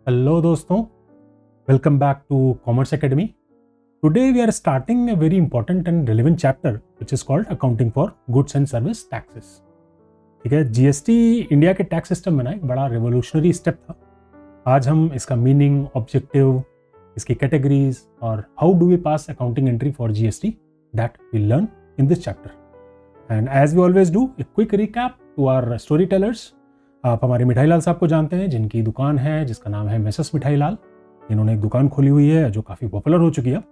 Hello दोस्तों, welcome back to Commerce Academy. Today we are starting a very important and relevant chapter which is called Accounting for Goods and Service Taxes. ठीक है, GST India के tax system में ना एक बड़ा revolutionary step था. आज हम इसका मीनिंग, ऑब्जेक्टिव, इसकी कैटेगरीज और how do we pass accounting entry for GST that we learn in this chapter. And as we always do a quick recap to our story tellers. आप हमारे मिठाई लाल साहब को जानते हैं, जिनकी दुकान है जिसका नाम है मेसर्स मिठाई लाल. इन्होंने एक दुकान खोली हुई है जो काफ़ी पॉपुलर हो चुकी है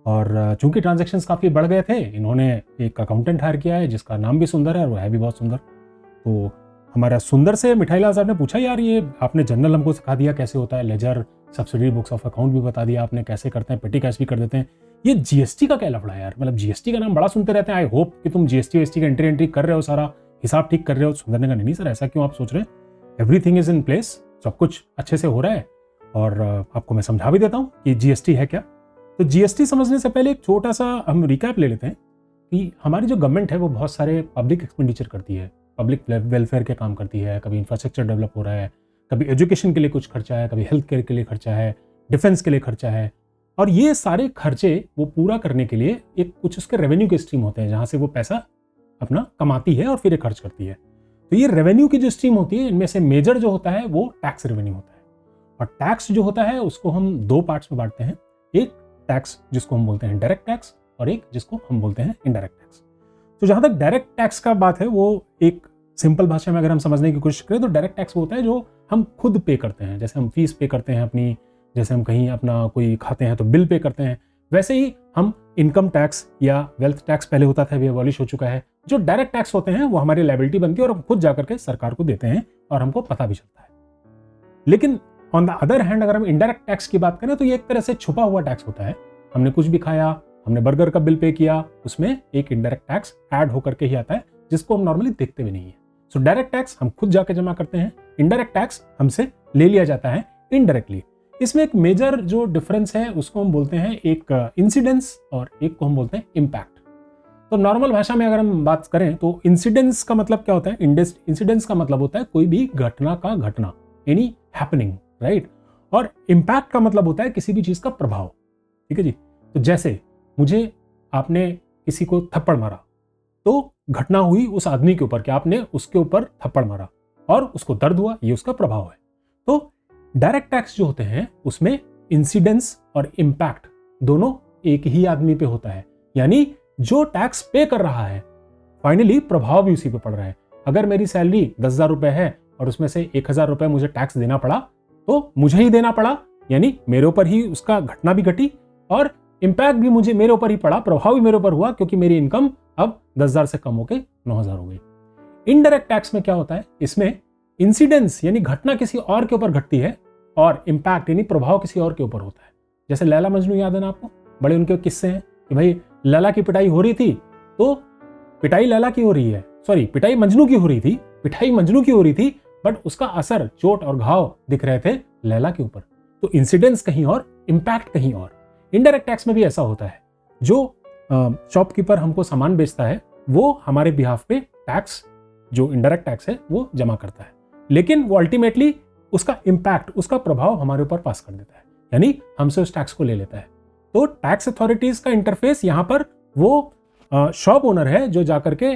और चूंकि ट्रांजैक्शंस काफ़ी बढ़ गए थे, इन्होंने एक अकाउंटेंट हायर किया है जिसका नाम भी सुंदर है और वो है भी बहुत सुंदर. तो हमारा सुंदर से मिठाई लाल साहब ने पूछा, यार ये आपने जनरल हमको सिखा दिया कैसे होता है, ledger, subsidy, books of account भी बता दिया आपने कैसे करते हैं, पेटी कैश भी कर देते हैं, ये जीएसटी का क्या लफड़ा है यार. मतलब जीएसटी का नाम बड़ा सुनते रहते हैं. आई होप कि तुम जीएसटी का एंट्री कर रहे हो, सारा हिसाब ठीक कर रहे हो. सुंदर ने कहा नहीं सर, ऐसा क्यों आप सोच रहे हैं, एवरीथिंग इज इन प्लेस, सब कुछ अच्छे से हो रहा है. और आपको मैं समझा भी देता हूँ कि जीएसटी है क्या. तो जीएसटी समझने से पहले एक छोटा सा हम रिकैप ले लेते हैं कि हमारी जो गवर्नमेंट है वो बहुत सारे पब्लिक एक्सपेंडिचर करती है, पब्लिक वेलफेयर के काम करती है. कभी इंफ्रास्ट्रक्चर डेवलप हो रहा है, कभी एजुकेशन के लिए कुछ खर्चा है, कभी हेल्थ केयर के लिए खर्चा है, डिफेंस के लिए खर्चा है. और ये सारे खर्चे वो पूरा करने के लिए एक कुछ उसके रेवेन्यू के स्ट्रीम होते हैं जहाँ से वो पैसा अपना कमाती है और फिर ये खर्च करती है. तो ये रेवेन्यू की जो स्ट्रीम होती है, इनमें से मेजर जो होता है वो टैक्स रेवेन्यू होता है. और टैक्स जो होता है उसको हम दो पार्ट्स में बांटते हैं. एक टैक्स जिसको हम बोलते हैं डायरेक्ट टैक्स और एक जिसको हम बोलते हैं इनडायरेक्ट टैक्स. तो जहां तक डायरेक्ट टैक्स का बात है, वो एक सिंपल भाषा में अगर हम समझने की कोशिश करें तो डायरेक्ट टैक्स वो होता है जो हम खुद पे करते हैं. जैसे हम फीस पे करते हैं अपनी, जैसे हम कहीं अपना कोई खाते हैं तो बिल पे करते हैं, वैसे ही हम इनकम टैक्स या वेल्थ टैक्स पहले होता था, अभी अबॉलिश हो चुका है. जो डायरेक्ट टैक्स होते हैं वो हमारी लायबिलिटी बनती है और हम खुद जाकर के सरकार को देते हैं और हमको पता भी चलता है. लेकिन ऑन द अदर हैंड अगर हम इनडायरेक्ट टैक्स की बात करें तो ये एक तरह से छुपा हुआ टैक्स होता है. हमने कुछ भी खाया, हमने बर्गर का बिल पे किया, उसमें एक इनडायरेक्ट टैक्स ऐड होकर के ही आता है जिसको हम नॉर्मली देखते भी नहीं है. सो डायरेक्ट टैक्स हम खुद जाके जमा करते हैं, इनडायरेक्ट टैक्स हमसे ले लिया जाता है इनडायरेक्टली. इसमें एक मेजर जो डिफरेंस है उसको हम बोलते हैं एक इंसिडेंस और एक को हम बोलते हैं इम्पैक्ट. तो नॉर्मल भाषा में अगर हम बात करें तो इंसिडेंस का मतलब क्या होता है, इंसिडेंस का मतलब होता है कोई भी घटना का घटना, एनी हैपनिंग, राइट. और इम्पैक्ट का मतलब होता है किसी भी चीज का प्रभाव. ठीक है जी. तो जैसे मुझे आपने किसी को थप्पड़ मारा तो घटना हुई उस आदमी के ऊपर कि आपने उसके ऊपर थप्पड़ मारा और उसको दर्द हुआ, ये उसका प्रभाव है. तो डायरेक्ट टैक्स जो होते हैं उसमें इंसिडेंस और इम्पैक्ट दोनों एक ही आदमी पे होता है. यानी जो टैक्स पे कर रहा है फाइनली प्रभाव भी उसी पे पड़ रहा है. अगर मेरी सैलरी 10,000 रुपए है और उसमें से 1,000 रुपए मुझे टैक्स देना पड़ा तो मुझे ही देना पड़ा, यानी मेरे ऊपर ही उसका घटना भी घटी और इम्पैक्ट भी मुझे मेरे ऊपर ही पड़ा, प्रभाव भी मेरे ऊपर हुआ क्योंकि मेरी इनकम अब 10,000 से कम होकर 9,000 हो गई. इनडायरेक्ट टैक्स में क्या होता है, इसमें इंसिडेंस यानी घटना किसी और के ऊपर घटती है और इम्पैक्ट यानी प्रभाव किसी और के ऊपर होता है. जैसे लैला मजनू याद है ना आपको, बड़े उनके किस्से हैं कि भाई लैला की पिटाई हो रही थी तो पिटाई लैला की हो रही है, सॉरी पिटाई मजनू की हो रही थी, पिटाई मजनू की हो रही थी, बट उसका असर, चोट और घाव दिख रहे थे लैला के ऊपर. तो इंसिडेंस कहीं और, इम्पैक्ट कहीं और. इनडायरेक्ट टैक्स में भी ऐसा होता है. जो शॉपकीपर हमको सामान बेचता है वो हमारे बिहाफ पे टैक्स, जो इनडायरेक्ट टैक्स है वो जमा करता है, लेकिन वो अल्टीमेटली उसका इम्पैक्ट, उसका प्रभाव हमारे ऊपर पास कर देता है, यानी हमसे उस टैक्स को ले लेता है. तो टैक्स अथॉरिटीज का इंटरफेस यहाँ पर वो शॉप ओनर है जो जाकर के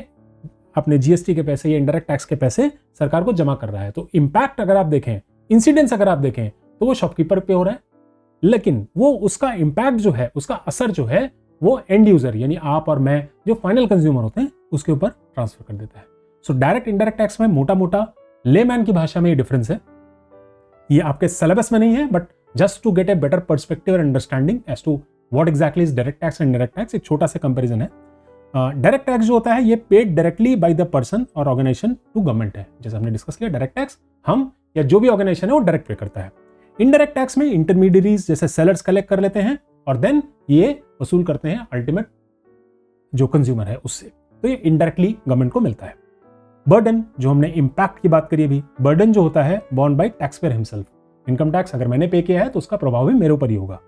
अपने जीएसटी के पैसे या इनडायरेक्ट टैक्स के पैसे सरकार को जमा कर रहा है. तो इम्पैक्ट अगर आप देखें, इंसिडेंस अगर आप देखें तो वो शॉपकीपर पे हो रहा है, लेकिन वो उसका इम्पैक्ट जो है, उसका असर जो है वो एंड यूजर यानी आप और मैं जो फाइनल कंज्यूमर होते हैं उसके ऊपर ट्रांसफर कर देता है. सो डायरेक्ट इनडायरेक्ट टैक्स में मोटा मोटा लेमैन की भाषा में ये डिफरेंस है. ये आपके सिलेबस में नहीं है, but just to get a better perspective and understanding as to what exactly is direct tax and indirect tax, एक छोटा सा कंपैरिजन है. डायरेक्ट टैक्स जो होता है ये paid directly by the person और ऑर्गेनाइजेशन टू गवर्नमेंट है. जैसे हमने डिस्कस किया, डायरेक्ट टैक्स हम या जो भी ऑर्गेनाइजेशन है वो डायरेक्ट पे करता है. इनडायरेक्ट टैक्स में इंटरमीडियरीज जैसे सेलर्स कलेक्ट कर लेते हैं और देन ये वसूल करते हैं अल्टीमेट जो कंज्यूमर है उससे. तो ये इनडायरेक्टली गवर्नमेंट को मिलता है. बर्डन, जो हमने इम्पैक्ट की बात करी अभी, बर्डन जो होता है born bye tax payer himself. Income tax अगर मैंने पे किया है तो उसका प्रभाव भी मेरे ऊपर ही होगा.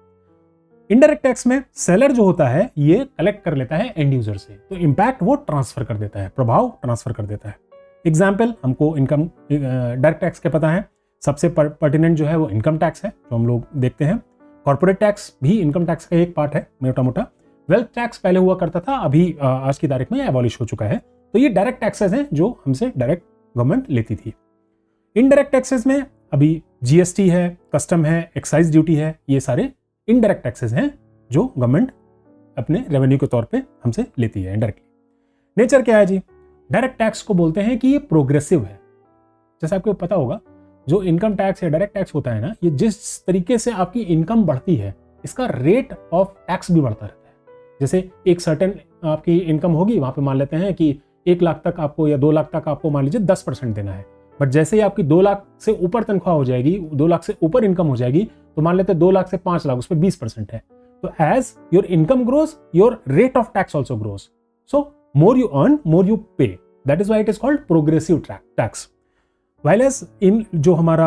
इनडायरेक्ट टैक्स में सेलर जो होता है ये कलेक्ट कर लेता है एंड यूजर से, तो इम्पैक्ट वो ट्रांसफर कर देता है, प्रभाव ट्रांसफर कर देता है. एग्जाम्पल हमको इनकम डायरेक्ट टैक्स के पता है. सबसे पर्टिनेंट जो है वो इनकम टैक्स है जो हम लोग देखते हैं। कॉर्पोरेट टैक्स भी इनकम टैक्स का एक पार्ट है मोटा मोटा। वेल्थ टैक्स पहले हुआ करता था, अभी आज की तारीख में एबॉलिश हो चुका है। तो ये डायरेक्ट टैक्सेस हैं जो हमसे डायरेक्ट गवर्नमेंट लेती थी। इनडायरेक्ट टैक्सेस में अभी जीएसटी है, कस्टम है, एक्साइज ड्यूटी है, ये सारे इनडायरेक्ट टैक्सेस हैं जो गवर्नमेंट अपने रेवेन्यू के तौर पे हमसे लेती है इनडायरेक्टली। नेचर क्या है जी? डायरेक्ट टैक्स को बोलते हैं कि ये प्रोग्रेसिव है। जैसे आपको पता होगा जो इनकम टैक्स या डायरेक्ट टैक्स होता है ना, ये जिस तरीके से आपकी इनकम बढ़ती है इसका रेट ऑफ टैक्स भी बढ़ता रहता है। जैसे एक सर्टेन आपकी इनकम होगी, वहां पे मान लेते हैं कि 1 लाख तक आपको या 2 लाख तक आपको मान लीजिए 10% देना है। बट जैसे ही आपकी 2 लाख से ऊपर तनख्वाह हो जाएगी, 2 लाख से ऊपर इनकम हो जाएगी, तो मान लेते हैं 2 लाख से 5 लाख, उस पर 20% है। तो as your income grows your rate of tax also grows. So more you earn more you pay, that is why it is called progressive tax. While as in जो हमारा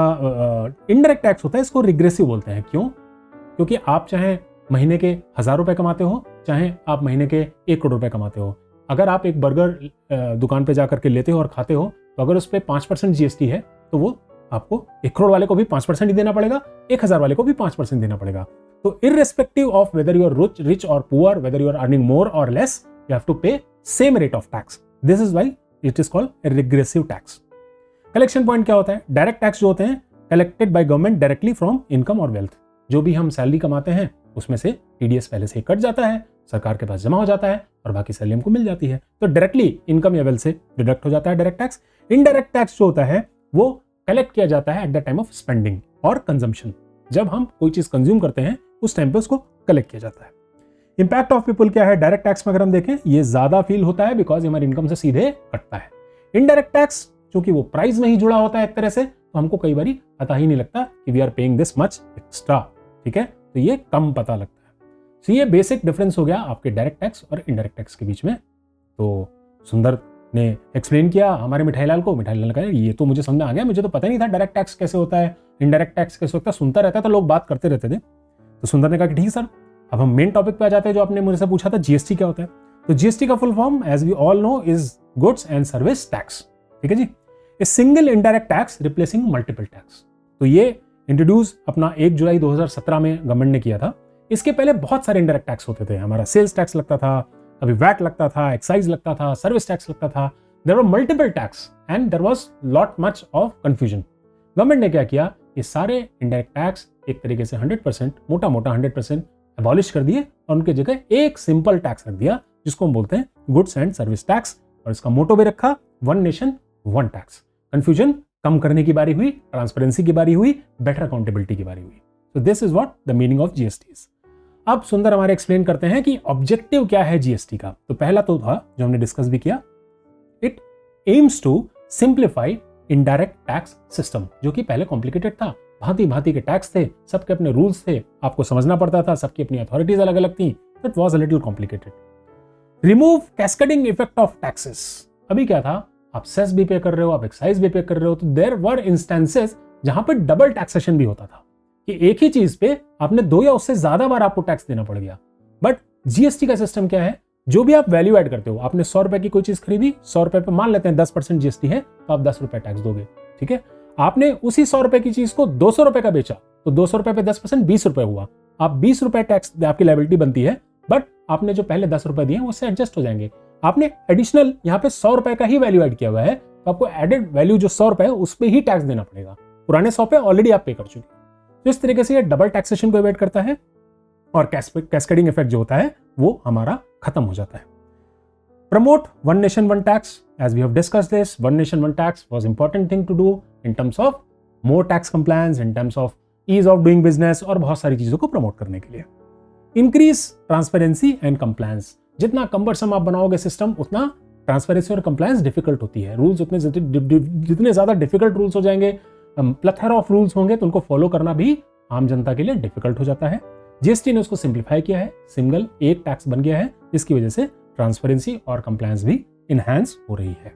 इनडायरेक्ट टैक्स होता है इसको रिग्रेसिव बोलते हैं। क्यों? क्योंकि आप चाहे महीने के 1000 रुपए कमाते हो, चाहे आप महीने के 1 करोड़ रुपए कमाते हो, अगर आप एक बर्गर दुकान पे जाकर के लेते हो और खाते हो, तो अगर उस पर 5% जीएसटी है तो वो आपको 1 करोड़ वाले को भी 5% ही देना पड़ेगा, 1000 वाले को भी 5% देना पड़ेगा। तो irrespective of whether you are rich or poor, whether you are earning more or less, you have to pay same rate of tax. This is why it is called regressive tax. Collection point क्या होता है? Direct tax जो होते हैं collected by government directly from income or wealth. जो भी हम salary कमाते हैं उसमें से टीडीएस पहले से ही कट जाता है, सरकार के पास जमा हो जाता है और बाकी सैलरी हमको मिल जाती है। तो डायरेक्टली इनकम या वेल्थ से डिडक्ट हो जाता है डायरेक्ट टैक्स। इनडायरेक्ट टैक्स जो होता है वो कलेक्ट किया जाता है at the time of spending और कंजम्पशन। जब हम कोई चीज कंज्यूम करते हैं उस टाइम पे उसको कलेक्ट किया जाता है। इंपैक्ट ऑफ पीपल क्या है? डायरेक्ट टैक्स में अगर हम देखें ये ज्यादा फील होता है बिकॉज हमारी इनकम से सीधे कटता है। इनडायरेक्ट टैक्स क्योंकि वो प्राइस में ही जुड़ा होता है एक तरह से, तो हमको कई बार पता ही नहीं लगता कि we are paying this much extra. ठीक है, तो ये कम पता लगता है। तो ये बेसिक डिफरेंस हो गया आपके डायरेक्ट टैक्स और इनडायरेक्ट टैक्स के बीच में। तो सुंदर ने एक्सप्लेन किया हमारे मिठाई लाल को। मिठाई लाल ने कहा ये तो मुझे समझ में आ गया, मुझे तो पता नहीं था डायरेक्ट टैक्स कैसे होता है, इनडायरेक्ट टैक्स कैसे होता है। सुनता रहता था, लोग बात करते रहते थे। तो सुंदर ने कहा कि ठीक सर, अब हम मेन टॉपिक पे आ जाते हैं जो आपने मुझसे पूछा था, जीएसटी क्या होता है। तो जीएसटी का full form as we all know is goods and service tax. ठीक है जी, a single indirect tax replacing multiple tax. तो ये इंट्रोड्यूस अपना 1 जुलाई 2017 में गवर्नमेंट ने किया था। इसके पहले बहुत सारे इनडायरेक्ट टैक्स होते थे। हमारा सेल्स टैक्स लगता था, अभी वैट लगता था, एक्साइज लगता था, सर्विस टैक्स लगता था। There were multiple tax and there was lot much of confusion. Government ने क्या किया, ये सारे इनडायरेक्ट टैक्स एक तरीके से 100% मोटा 100% एबॉलिश कर दिए और उनकी जगह एक सिंपल टैक्स रख दिया जिसको हम बोलते हैं गुड्स एंड सर्विस टैक्स। और इसका मोटो भी रखा one nation one tax. Confusion कम करने की बारी हुई, ट्रांसपेरेंसी की बारी हुई, बेटर अकाउंटेबिलिटी की बारी हुई। So this is what the meaning of GST. अब सुंदर हमारे एक्सप्लेन करते हैं कि ऑब्जेक्टिव क्या है जीएसटी का। तो पहला तो था जो हमने डिस्कस भी किया, it aims to simplify indirect tax system, जो कि पहले कॉम्प्लिकेटेड था। भांति भांति के टैक्स थे, सबके अपने रूल्स थे, आपको समझना पड़ता था, सबकी अपनी अथॉरिटीज अलग अलग थी। It was a little complicated. Remove cascading effect of taxes. अभी क्या था, आप सेस भी पे कर रहे हो, आप एक्साइज भी पे कर रहे हो, तो देयर वर इंस्टेंसेस जहां पर डबल टैक्सेशन भी होता था कि एक ही चीज पे आपने 2 या उससे ज्यादा बार आपको टैक्स देना पड़ गया। बट जीएसटी का सिस्टम क्या है, जो भी आप वैल्यू ऐड करते हो, आपने 100 रुपए की कोई चीज खरीदी, 100 रुपए पे मान लेते हैं 10% जीएसटी है, तो आप 10 रुपए टैक्स दोगे। ठीक है, आपने उसी 100 रुपए की चीज को 200 रुपए का बेचा, तो 200 रुपए पे 10% 20 रुपए हुआ। आप 20 रुपए टैक्स आपकी लायबिलिटी बनती है, बट आपने जो पहले 10 रुपए दिए उससे एडजस्ट हो जाएंगे। आपने एडिशनल यहाँ पे 100 रुपए का ही वैल्यू ऐड किया हुआ है, तो आपको एडेड वैल्यू जो 100 रुपए है उस पर ही टैक्स देना पड़ेगा। पुराने 100 पे ऑलरेडी आप पे कर चुके। तो इस तरीके से ये डबल टैक्सेशन को एवॉइड करता है और कैस्केडिंग इफेक्ट जो होता है वो हमारा खत्म हो जाता है। Promote one nation one tax, as we have discussed this, one nation one tax was important thing to do in terms of more tax compliance, in terms of ease of doing business और बहुत सारी चीजों को promote करने के लिए। Increase transparency and compliance. जितना cumbersome आप बनाओगे सिस्टम, उतना ट्रांसपेरेंसी और कंप्लायंस डिफिकल्ट होती है। रूल्स उतने जितने ज्यादा डिफिकल्ट रूल्स हो जाएंगे, प्लथर ऑफ रूल्स होंगे, तो उनको फॉलो करना भी आम जनता के लिए डिफिकल्ट हो जाता है। जीएसटी ने उसको सिंप्लीफाई किया है, सिंगल एक टैक्स बन गया है, जिसकी वजह से ट्रांसपेरेंसी और कंप्लायंस भी इनहैंस हो रही है।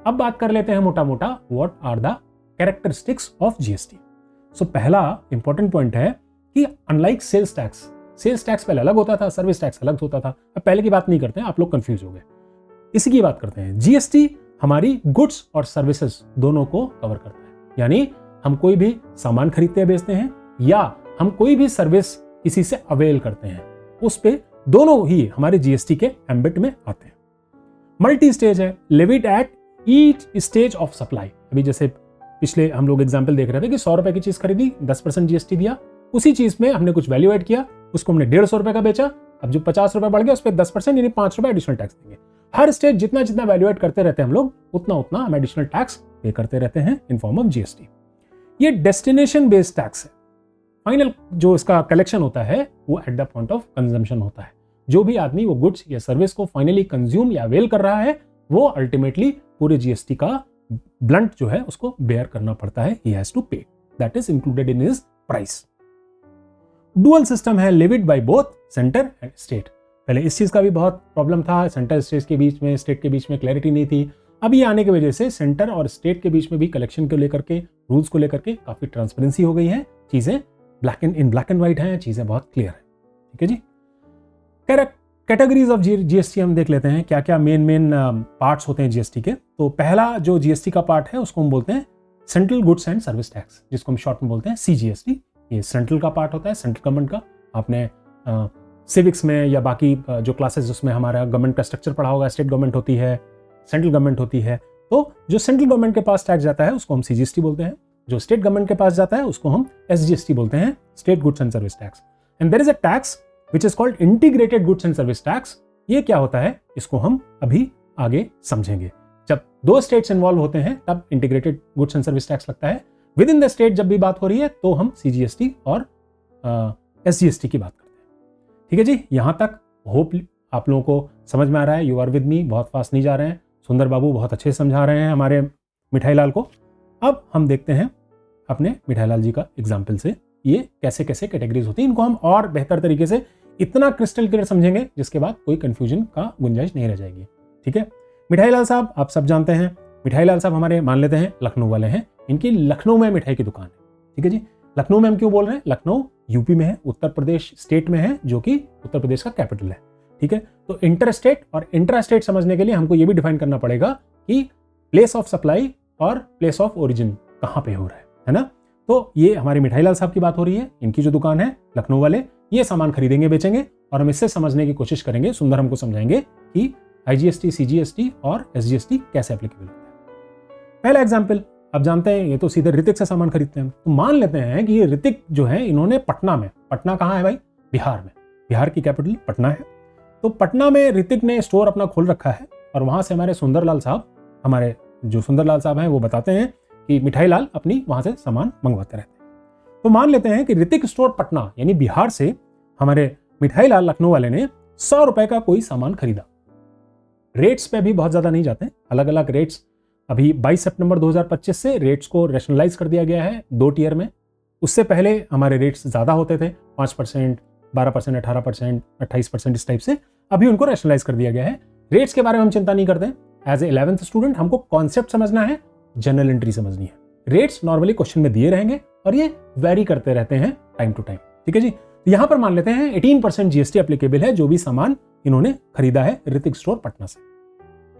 अब बात कर लेते हैं मोटा मोटा what are the characteristics of GST. So पहला इंपॉर्टेंट पॉइंट है कि अनलाइक सेल्स टैक्स पहले अलग होता था, सर्विस टैक्स अलग होता था। अब पहले की बात नहीं करते हैं, आप लोग कंफ्यूज हो गए, इसी की बात करते हैं। जीएसटी हमारी गुड्स और सर्विसेज दोनों को कवर करता है, यानी हम कोई भी सामान खरीदते या बेचते हैं या हम कोई भी सर्विस किसी से अवेल करते हैं, उस पे दोनों ही हमारे जीएसटी के एम्बिट में आते हैं। मल्टी स्टेज है, levied at each stage of supply. अभी जैसे पिछले हम लोग एग्जाम्पल देख रहे थे कि 100 रुपए की चीज खरीदी, 10% जीएसटी दिया, उसी चीज में हमने कुछ वैल्यू एड किया, उसको हमने 150 रुपए का बेचा, अब जो 50 रुपए बढ़ गया उस पर 10% यानी 5 रुपए एडिशनल टैक्स देंगे। हर स्टेज जितना जितना वैल्यू एड करते रहते हैं हम लोग, उतना उतना हम एडिशनल टैक्स पे करते रहते हैं इन फॉर्म ऑफ जीएसटी। ये डेस्टिनेशन बेस्ड टैक्स है। फाइनल जो इसका कलेक्शन होता है वो at the point of consumption होता है। जो भी आदमी वो गुड्स या सर्विस को फाइनली कंज्यूम या अवेल कर रहा है, वो अल्टीमेटली पूरे जीएसटी का ब्लंट जो है उसको बेयर करना पड़ता है। He has to pay, that is included in his price. Dual system है, levied by both centre and state. पहले इस चीज का भी बहुत प्रॉब्लम था, सेंटर स्टेट के बीच में, स्टेट के बीच में क्लैरिटी नहीं थी। अब ये आने की वजह से सेंटर और स्टेट के बीच में भी कलेक्शन को लेकर के, रूल्स को लेकर के काफी ट्रांसपेरेंसी हो गई है। चीजें ब्लैक एंड व्हाइट हैं, चीजें बहुत क्लियर है। ठीक है जी। कैटेगरीज ऑफ जीएसटी हम देख लेते हैं, क्या क्या मेन पार्ट्स होते हैं जीएसटी के। तो पहला जो जीएसटी का पार्ट है उसको हम बोलते हैं central goods and service tax, जिसको हम शॉर्ट में बोलते हैं सीजीएसटी। ये सेंट्रल का पार्ट होता है, सेंट्रल गवर्नमेंट का। आपने सिविक्स में या बाकी जो क्लासेस उसमें हमारा गवर्नमेंट का स्ट्रक्चर पढ़ा होगा, स्टेट गवर्नमेंट होती है, सेंट्रल गवर्नमेंट होती है। तो जो सेंट्रल गवर्नमेंट के पास टैक्स जाता है उसको हम सीजीएसटी बोलते हैं, जो स्टेट गवर्नमेंट के पास जाता है उसको हम एसजीएसटी बोलते हैं, state goods and service tax. And there is a tax which is called integrated goods and service tax. ये क्या होता है इसको हम अभी आगे समझेंगे। जब दो स्टेट्स इन्वॉल्व होते हैं तब integrated goods and service tax लगता है। विद इन द स्टेट जब भी बात हो रही है तो हम सीजीएसटी और एसजीएसटी की बात करते हैं। ठीक है जी, यहां तक होप आप लोगों को समझ में आ रहा है। यू आर विद मी, बहुत फास्ट नहीं जा रहे हैं। सुंदर बाबू बहुत अच्छे से समझा रहे हैं हमारे मिठाई लाल को। अब हम देखते हैं अपने मिठाई लाल जी का एग्जाम्पल से ये कैसे कैसे कैटेगरीज होती है। इनको हम और बेहतर तरीके से इतना क्रिस्टल क्लियर समझेंगे जिसके बाद कोई कंफ्यूजन का गुंजाइश नहीं रह जाएगी। ठीक है, मिठाई लाल साहब आप सब जानते हैं, मिठाई लाल साहब हमारे मान लेते हैं लखनऊ वाले हैं, इनकी लखनऊ में मिठाई की दुकान है। ठीक है जी, लखनऊ में हम क्यों बोल रहे हैं? लखनऊ यूपी में है, उत्तर प्रदेश स्टेट में है, जो कि उत्तर प्रदेश का कैपिटल है। ठीक है, तो इंटर स्टेट और इंट्रा स्टेट समझने के लिए हमको ये भी डिफाइन करना पड़ेगा कि प्लेस ऑफ सप्लाई और प्लेस ऑफ ओरिजिन कहाँ पे हो रहा है ना। तो ये हमारे मिठाई लाल साहब की बात हो रही है, इनकी जो दुकान है लखनऊ वाले, ये सामान खरीदेंगे बेचेंगे और हम इससे समझने की कोशिश करेंगे। सुंदर हमको समझाएंगे कि आईजीएसटी, सीजीएसटी और एसजीएसटी कैसे एप्लीकेबल होता है। पहला एग्जाम्पल आप जानते हैं, ये तो सीधे ऋतिक से सामान खरीदते हैं। तो मान लेते हैं कि ये ऋतिक जो है इन्होंने पटना में, पटना कहाँ है भाई? बिहार में, बिहार की कैपिटल पटना है। तो पटना में ऋतिक ने स्टोर अपना खोल रखा है और वहां से हमारे सुंदरलाल साहब, हमारे जो सुंदरलाल साहब हैं वो बताते हैं कि मिठाई लाल अपनी वहां से सामान मंगवाते रहते हैं। तो मान लेते हैं कि ऋतिक स्टोर पटना यानी बिहार से हमारे मिठाई लाल लखनऊ वाले ने 100 रुपए का कोई सामान खरीदा। रेट्स पे भी बहुत ज्यादा नहीं जाते, अलग अलग रेट्स। अभी 22 सितंबर 2025 से रेट्स को रैशनलाइज कर दिया गया है 2 टियर में। उससे पहले हमारे रेट्स ज्यादा होते थे, 5%, 12%, 18%, 28% इस टाइप से। अभी उनको रैशनलाइज कर दिया गया है। रेट्स के बारे में हम चिंता नहीं करते। एज ए 11th स्टूडेंट हमको कॉन्सेप्ट समझना है, जनरल एंट्री समझनी है। रेट्स नॉर्मली क्वेश्चन में दिए रहेंगे और ये वेरी करते रहते हैं टाइम टू टाइम। ठीक है जी, तो यहां पर मान लेते हैं 18% जीएसटी एप्लीकेबल है जो भी सामान इन्होंने खरीदा है ऋतिक स्टोर पटना से।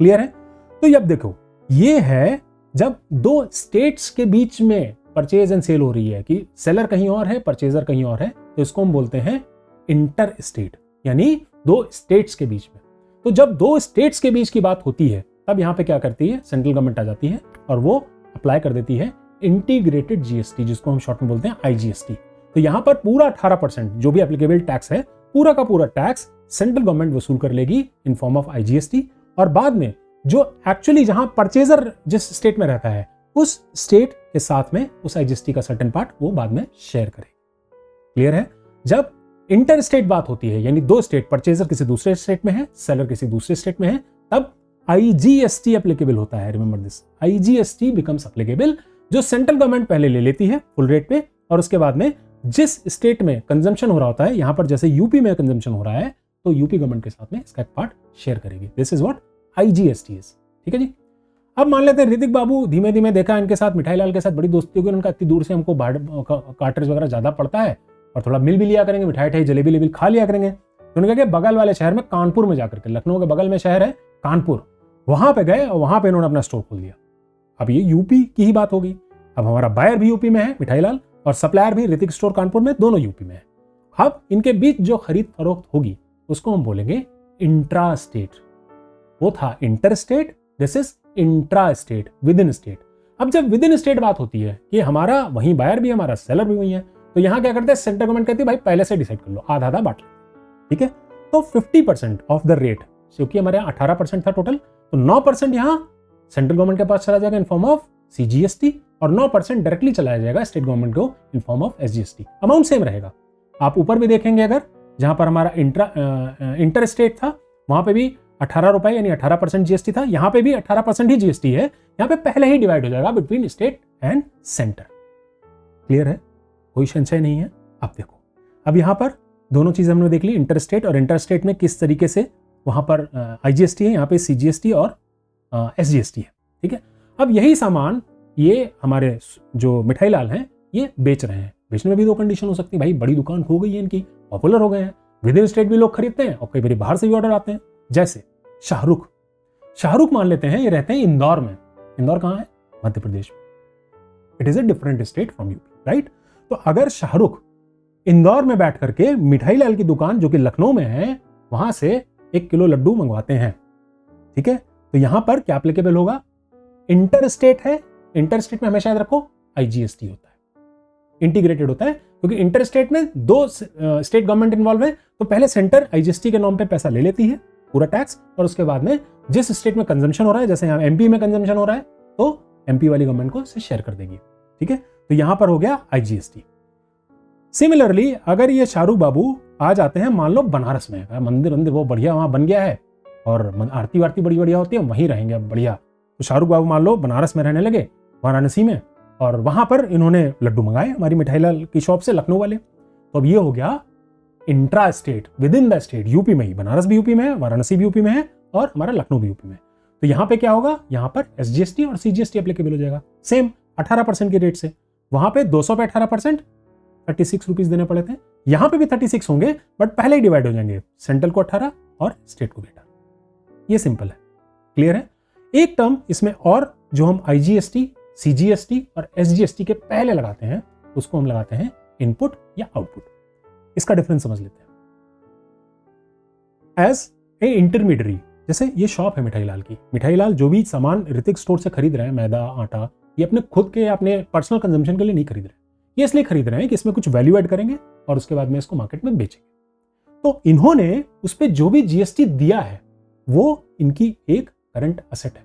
क्लियर है? तो अब देखो, ये है जब दो स्टेट्स के बीच में परचेज एंड सेल हो रही है कि सेलर कहीं और है, परचेजर कहीं और है, तो इसको हम बोलते हैं इंटर स्टेट, यानी दो स्टेट्स के बीच में। तो जब दो स्टेट्स के बीच की बात होती है तब यहां पे क्या करती है? सेंट्रल गवर्नमेंट आ जाती है और वो अप्लाई कर देती है इंटीग्रेटेड जीएसटी, जिसको हम शॉर्ट में बोलते हैं आईजीएसटी। तो यहां पर पूरा 18% जो भी एप्लीकेबल टैक्स है, पूरा का पूरा टैक्स सेंट्रल गवर्नमेंट वसूल कर लेगी इन फॉर्म ऑफ आईजीएसटी। और बाद में जो एक्चुअली जहां परचेजर जिस स्टेट में रहता है उस स्टेट के साथ में उस आईजीएसटी का सर्टेन पार्ट वो बाद में शेयर करेगी। क्लियर है? जब इंटर स्टेट बात होती है यानी दो स्टेट, परचेजर किसी दूसरे स्टेट में है, सेलर किसी दूसरे स्टेट में है, तब आईजीएसटी एप्लीकेबल होता है। Remember this, IGST becomes applicable, जो सेंट्रल गवर्नमेंट पहले ले लेती है फुल रेट पे और उसके बाद में जिस स्टेट में कंजम्पशन हो रहा होता है, यहां पर जैसे यूपी में कंजम्पशन हो रहा है तो यूपी गवर्नमेंट के साथ में इसका एक पार्ट शेयर करेगी। This is what IGST is. ठीक है जी। अब मान लेते हैं ऋतिक बाबू धीमे धीमे देखा इनके साथ, मिठाई लाल के साथ बड़ी दोस्ती होगी, उनका इतनी दूर से हमको कार्टरेज वगैरह ज्यादा पड़ता है और थोड़ा मिल भी लिया करेंगे, मिठाई जलेबी लेबी खा लिया करेंगे। तो उन्होंने कहा कि बगल वाले शहर में कानपुर में जाकर के, लखनऊ के बगल में शहर है कानपुर, वहां पे गए और वहां पे इन्होंने अपना स्टोर खोल दिया। अब ये यूपी की ही बात होगी। अब हमारा बायर भी यूपी में है मिठाईलाल, और सप्लायर भी ऋतिक स्टोर कानपुर में, दोनों यूपी में है। अब इनके बीच जो खरीद फरोख्त होगी उसको हम बोलेंगे इंट्रा स्टेट। वो था inter state, this is intra state, with in state. अब जब विद इन स्टेट बात होती है कि हमारा वहीं बायर भी, हमारा सेलर भी वहीं है, तो यहां क्या करते हैं, सेंट्रल गवर्नमेंट कहती है भाई पहले से डिसाइड कर लो, आधा आधा बांट लो, ठीक है। तो 50% ऑफ द रेट, क्योंकि हमारे यहाँ 18% था टोटल, तो 9% यहाँ सेंट्रल गवर्नमेंट के पास चला जाएगा इन फॉर्म ऑफ CGST, और 9% डायरेक्टली चलाया जाएगा स्टेट गवर्नमेंट को in form of SGST। Amount same रहेगा। आप ऊपर भी देखेंगे, अगर जहां पर हमारा इंटर स्टेट था वहां पे भी 18 रुपए यानी 18% GST था, यहाँ पे भी 18% ही GST है, यहाँ पे पहले ही डिवाइड हो जाएगा between state and centre. Clear है, कोई संशय नहीं है। अब देखो, अब यहाँ पर दोनों चीजें हमने देख ली, इंटर स्टेट और इंटर स्टेट में किस तरीके से वहां पर IGST है, यहाँ पे CGST और SGST है, ठीक है। अब यही सामान ये हमारे जो मिठाईलाल हैं ये बेच रहे हैं। बेचने में भी दो कंडीशन हो सकती है, भाई बड़ी दुकान हो गई है इनकी, पॉपुलर हो गए हैं, विद इन स्टेट भी लोग खरीदते हैं और कई बार बाहर से भी ऑर्डर आते हैं। जैसे शाहरुख मान लेते हैं, ये रहते हैं इंदौर में। इंदौर कहाँ है? मध्य प्रदेश में। It is a different state from UP, right. तो अगर शाहरुख इंदौर में बैठ करके मिठाईलाल की दुकान जो कि लखनऊ में है वहां से 1 किलो लड्डू मंगवाते हैं, ठीक है, तो यहां पर क्या एप्लीकेबल होगा? इंटर स्टेट है, इंटर स्टेट में हमेशा याद रखो IGST होता है, इंटीग्रेटेड होता है, क्योंकि इंटर स्टेट में 2 स्टेट गवर्नमेंट इन्वॉल्व है। तो पहले सेंटर IGST के नाम पे पैसा ले लेती है पूरा टैक्स, और उसके बाद में जिस स्टेट में कंजम्पशन हो रहा है, जैसे यहाँ MP में कंजम्पशन हो रहा है तो MP वाली गवर्नमेंट को इसे शेयर कर देगी, ठीक है। तो यहां पर हो गया IGST। सिमिलरली अगर ये शाहरुख बाबू आ जाते हैं, मान लो बनारस में, मंदिर वो बढ़िया वहां बन गया है और आरती वारती बड़ी बढ़िया होती है, वहीं रहेंगे अब बढ़िया। तो शाहरुख बाबू मान लो बनारस में रहने लगे, वाराणसी में, और वहां पर इन्होंने लड्डू मंगाए हमारी मिठाईलाल की शॉप से, लखनऊ वाले। तो अब ये हो गया intra state, with in the state, UP में ही, बनारस भी यूपी में है, वाराणसी भी यूपी में है, और हमारा लखनऊ भी यूपी में है। तो यहाँ पे क्या होगा? यहाँ पर SGST और CGST एप्लीकेबल हो जाएगा सेम 18% के रेट से। वहां पे 200 पे 18%, 36 रुपीज देने पड़े थे। यहां पे भी 36 होंगे, बट पहले ही डिवाइड हो जाएंगे, सेंट्रल को 18 और स्टेट को भी 18। ये सिंपल है, क्लियर है। एक टर्म इसमें और जो हम IGST, CGST और SGST के पहले लगाते हैं उसको हम लगाते हैं इनपुट या आउटपुट। इसका डिफरेंस समझ लेते हैं। एज ए इंटरमीडियरी, जैसे ये शॉप है मिठाईलाल की, मिठाईलाल जो भी सामान ऋतिक स्टोर से खरीद रहे हैं, मैदा, आटा, ये अपने खुद के अपने पर्सनल कंजम्पशन के लिए नहीं खरीद रहे, ये इसलिए खरीद रहे हैं कि इसमें कुछ वैल्यू ऐड करेंगे और उसके बाद में इसको मार्केट में बेचेंगे। तो इन्होंने उस पर जो भी GST दिया है वो इनकी एक करंट असेट है,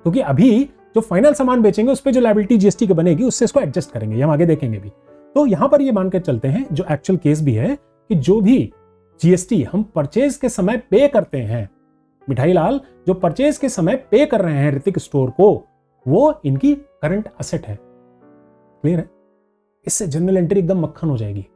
क्योंकि अभी जो फाइनल सामान बेचेंगे उस पर जो लायबिलिटी GST की बनेगी उससे इसको एडजस्ट करेंगे, हम आगे देखेंगे भी। तो यहां पर ये मान के चलते हैं, जो एक्चुअल केस भी है, कि जो भी GST हम परचेज के समय पे करते हैं, मिठाईलाल जो परचेज के समय पे कर रहे हैं ऋतिक स्टोर को, वो इनकी करंट असेट है। क्लियर है? इससे जर्नल एंट्री एकदम मक्खन हो जाएगी।